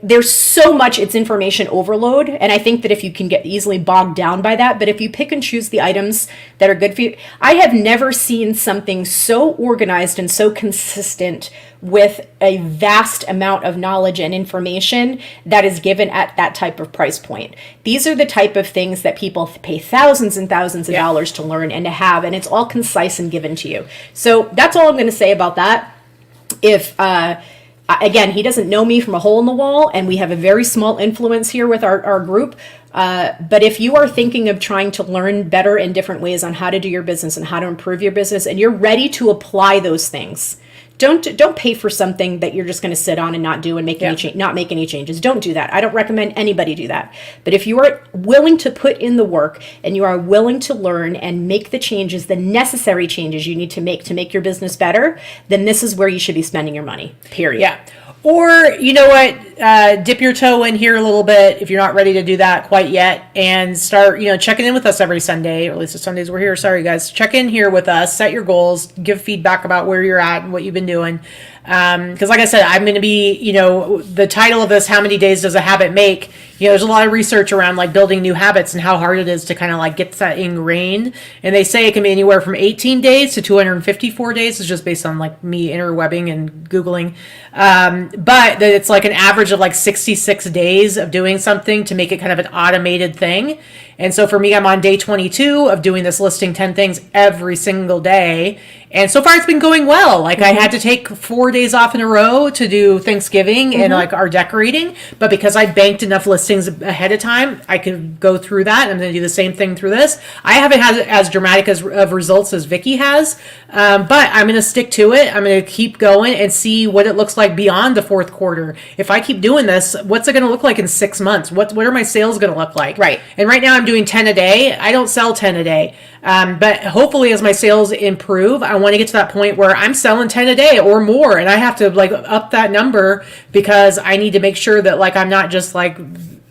There's so much, it's information overload. And I think that if you can get easily bogged down by that, but if you pick and choose the items that are good for you, I have never seen something so organized and so consistent with a vast amount of knowledge and information that is given at that type of price point. These are the type of things that people pay thousands and thousands of dollars to learn and to have, and it's all concise and given to you. So that's all I'm going to say about that. Again, he doesn't know me from a hole in the wall, and we have a very small influence here with our group. But if you are thinking of trying to learn better in different ways on how to do your business and how to improve your business, and you're ready to apply those things, don't pay for something that you're just going to sit on and not do and not make any changes. Don't do that. I don't recommend anybody do that. But if you are willing to put in the work and you are willing to learn and make the changes, the necessary changes you need to make your business better, then this is where you should be spending your money, period. Yeah. Or, you know what, dip your toe in here a little bit if you're not ready to do that quite yet, and start, checking in with us every Sunday, or at least the Sundays we're here. Sorry, guys. Check in here with us, set your goals, give feedback about where you're at and what you've been doing. Because like I said, I'm going to be, the title of this, How Many Days Does a Habit Make? There's a lot of research around like building new habits and how hard it is to kind of like get that ingrained. And they say it can be anywhere from 18 days to 254 days. It's just based on like me interwebbing and Googling. But that it's like an average of like 66 days of doing something to make it kind of an automated thing. And so for me, I'm on day 22 of doing this listing 10 things every single day. And so far it's been going well. Like I had to take 4 days off in a row to do Thanksgiving and like our decorating. But because I banked enough listings ahead of time, I could go through that. I'm going to do the same thing through this. I haven't had as dramatic of results as Vicki has. But I'm going to stick to it. I'm going to keep going and see what it looks like beyond the fourth quarter. If I keep doing this, what's it going to look like in 6 months? What are my sales going to look like? Right. And right now I'm doing 10 a day. I don't sell 10 a day. But hopefully as my sales improve, I want to get to that point where I'm selling 10 a day or more. And I have to like up that number because I need to make sure that like I'm not just like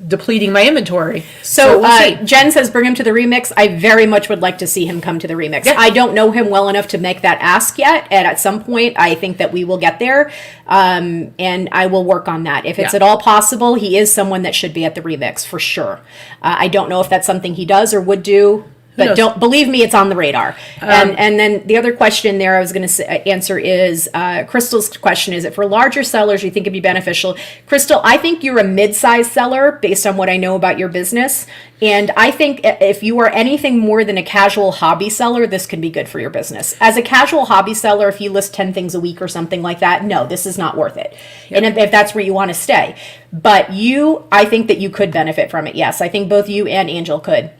depleting my inventory. So Jen says, bring him to the remix. I very much would like to see him come to the remix. Yeah. I don't know him well enough to make that ask yet. And at some point, I think that we will get there. And I will work on that. If it's at all possible, he is someone that should be at the remix for sure. I don't know if that's something he does or would do. But knows? don't believe me, it's on the radar. And then the other question there I was going to answer is Crystal's question: is it for larger sellers? You think it'd be beneficial? Crystal, I think you're a mid-sized seller based on what I know about your business. And I think if you are anything more than a casual hobby seller, this could be good for your business. As a casual hobby seller, if you list 10 things a week or something like that, no, this is not worth it. Yep. And if that's where you want to stay. But I think that you could benefit from it. Yes, I think both you and Angel could.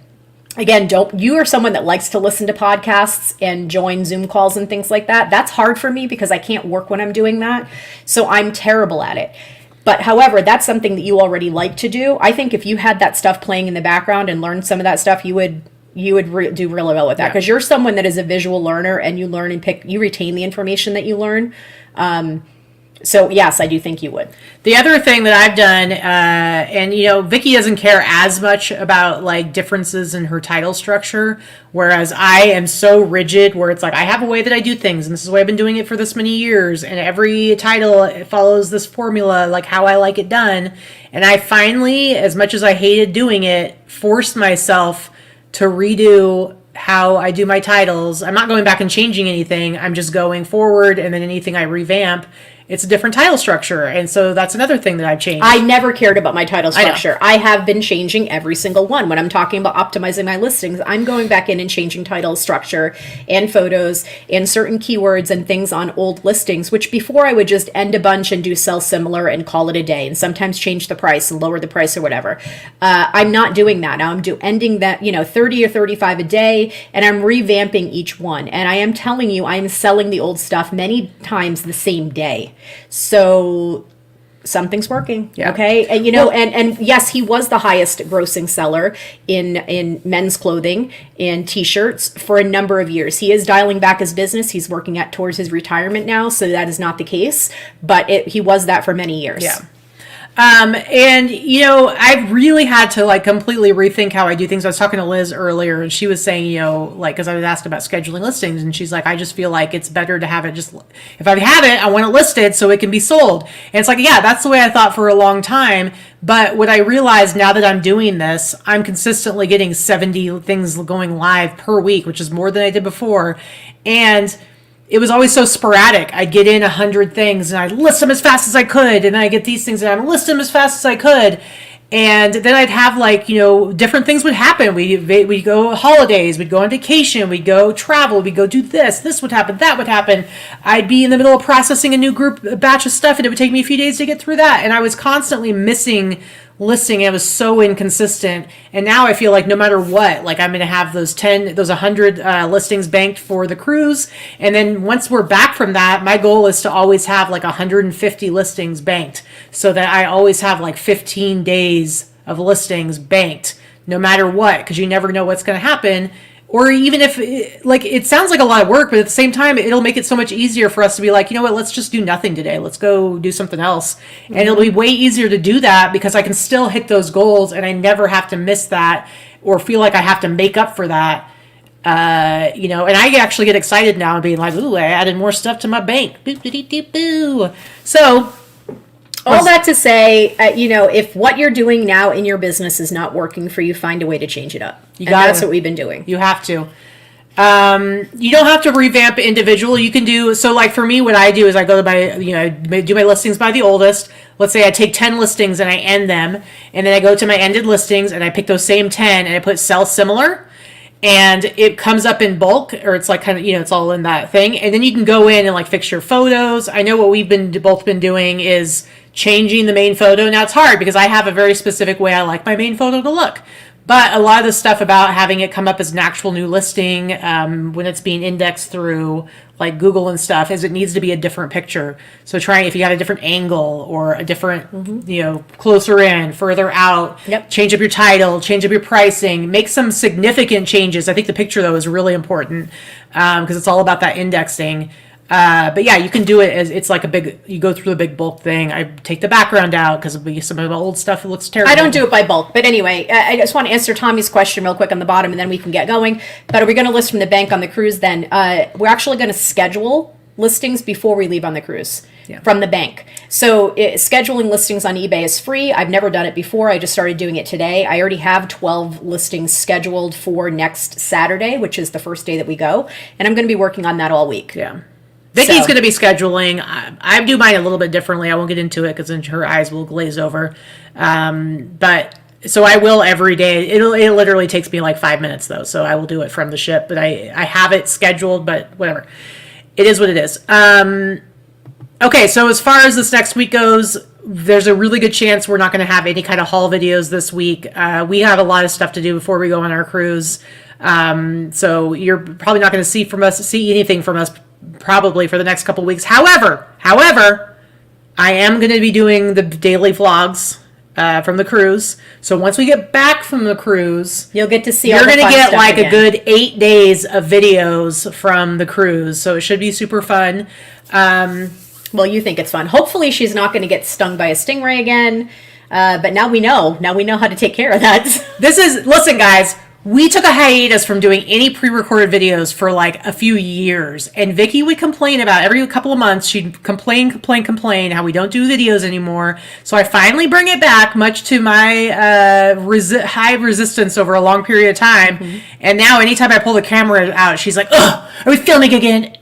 Again, you are someone that likes to listen to podcasts and join Zoom calls and things like that. That's hard for me because I can't work when I'm doing that. So I'm terrible at it. But however, that's something that you already like to do. I think if you had that stuff playing in the background and learned some of that stuff, you would do really well with that, because you're someone that is a visual learner and you learn and you retain the information that you learn. So yes, I do think you would. The other thing that I've done, and Vikki doesn't care as much about like differences in her title structure, whereas I am so rigid where it's like I have a way that I do things, and this is the way I've been doing it for this many years, and every title follows this formula, like how I like it done. And I finally, as much as I hated doing it, forced myself to redo how I do my titles. I'm not going back and changing anything. I'm just going forward, and then anything I revamp, it's a different title structure. And so that's another thing that I've changed. I never cared about my title structure. I have been changing every single one. When I'm talking about optimizing my listings, I'm going back in and changing title structure and photos and certain keywords and things on old listings, which before I would just end a bunch and do sell similar and call it a day, and sometimes change the price and lower the price or whatever. I'm not doing that. Now I'm ending that, 30 or 35 a day, and I'm revamping each one. And I am telling you, I'm selling the old stuff many times the same day. So something's working. Yeah. Okay. And and yes, he was the highest grossing seller in men's clothing and t-shirts for a number of years. He is dialing back his business. He's working towards his retirement now, so that is not the case, but he was that for many years. Yeah. And I've really had to like completely rethink how I do things. I was talking to Liz earlier, and she was saying, because I was asked about scheduling listings, and she's like, I just feel like it's better to have it if I have it, I want it listed so it can be sold. And it's like, yeah, that's the way I thought for a long time. But what I realized now that I'm doing this, I'm consistently getting 70 things going live per week, which is more than I did before. And it was always so sporadic. I'd get in 100 things and I'd list them as fast as I could. And then I get these things and I'd list them as fast as I could. And then I'd have different things would happen. We'd go holidays, we'd go on vacation, we'd go travel, we'd go do this would happen, that would happen. I'd be in the middle of processing a batch of stuff, and it would take me a few days to get through that. And I was constantly missing listing. It was so inconsistent. And now I feel like no matter what, like I'm going to have those 100 listings banked for the cruise. And then once we're back from that, my goal is to always have like 150 listings banked, so that I always have like 15 days of listings banked no matter what, because you never know what's going to happen. Or even if, it sounds like a lot of work, but at the same time, it'll make it so much easier for us to be like, you know what, let's just do nothing today. Let's go do something else. Mm-hmm. And it'll be way easier to do that because I can still hit those goals, and I never have to miss that or feel like I have to make up for that. And I actually get excited now and being like, ooh, I added more stuff to my bank. Boo. So all that to say, if what you're doing now in your business is not working for you, find a way to change it up. That's what we've been doing. You have to. You don't have to revamp individual. You can do, so like for me, what I do is I go to I do my listings by the oldest. Let's say I take 10 listings and I end them. And then I go to my ended listings and I pick those same 10 and I put sell similar. And it comes up in bulk, or it's like kind of, it's all in that thing. And then you can go in and like fix your photos. I know what we've both been doing is changing the main photo. Now it's hard because I have a very specific way I like my main photo to look. But a lot of the stuff about having it come up as an actual new listing when it's being indexed through like Google and stuff is it needs to be a different picture. So if you got a different angle or a different, closer in, further out, change up your title, change up your pricing, make some significant changes. I think the picture though is really important because it's all about that indexing. But yeah, you can do it as it's like you go through the big bulk thing. I take the background out because some of the old stuff, it looks terrible. I don't do it by bulk. But anyway, I just want to answer Tommy's question real quick on the bottom, and then we can get going. But are we going to list from the bank on the cruise then? We're actually going to schedule listings before we leave on the cruise. from the bank. So scheduling listings on eBay is free. I've never done it before. I just started doing it today. I already have 12 listings scheduled for next Saturday, which is the first day that we go. And I'm going to be working on that all week. Yeah. Vicky's going to be scheduling. I do mine a little bit differently. I won't get into it because then her eyes will glaze over. But so I will every day. It literally takes me like 5 minutes though. So I will do it from the ship, but I have it scheduled, but whatever. It is what it is. Okay, so as far as this next week goes, there's a really good chance we're not going to have any kind of haul videos this week. We have a lot of stuff to do before we go on our cruise. So you're probably not going to see anything from us probably for the next couple weeks. However, I am going to be doing the daily vlogs from the cruise. So once we get back from the cruise, you'll get to see. You're going to get like a good 8 days of videos from the cruise. So it should be super fun. Well, you think it's fun. Hopefully she's not going to get stung by a stingray again. But now we know. Now we know how to take care of that. Listen, guys, we took a hiatus from doing any pre-recorded videos for like a few years. And Vicky would complain about every couple of months. She'd complain how we don't do videos anymore. So I finally bring it back, much to my high resistance over a long period of time. Mm-hmm. And now anytime I pull the camera out, she's like, "Ugh, are we filming again?"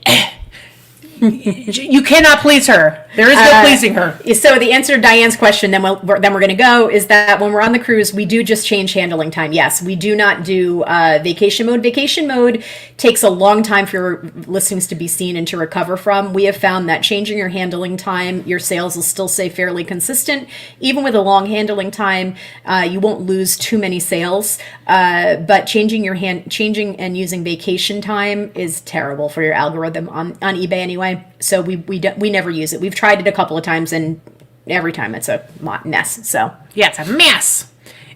You cannot please her. There is no pleasing her. So the answer to Diane's question, then we're going to go, is that when we're on the cruise, we do just change handling time. Yes, we do not do vacation mode. Vacation mode takes a long time for your listings to be seen and to recover from. We have found that changing your handling time, your sales will still stay fairly consistent. Even with a long handling time, you won't lose too many sales. But changing and using vacation time is terrible for your algorithm on eBay anyway. So we never use it. We've tried it a couple of times, and every time it's a mess. So yeah, it's a mess.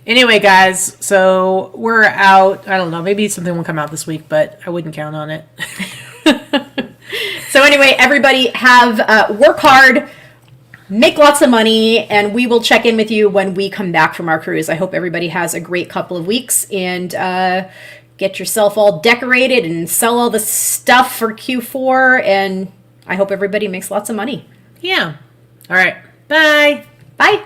Anyway, guys, so we're out. I don't know. Maybe something will come out this week, but I wouldn't count on it. So anyway, everybody work hard, make lots of money, and we will check in with you when we come back from our cruise. I hope everybody has a great couple of weeks, and get yourself all decorated and sell all the stuff for Q4, and I hope everybody makes lots of money. Yeah. All right. Bye. Bye.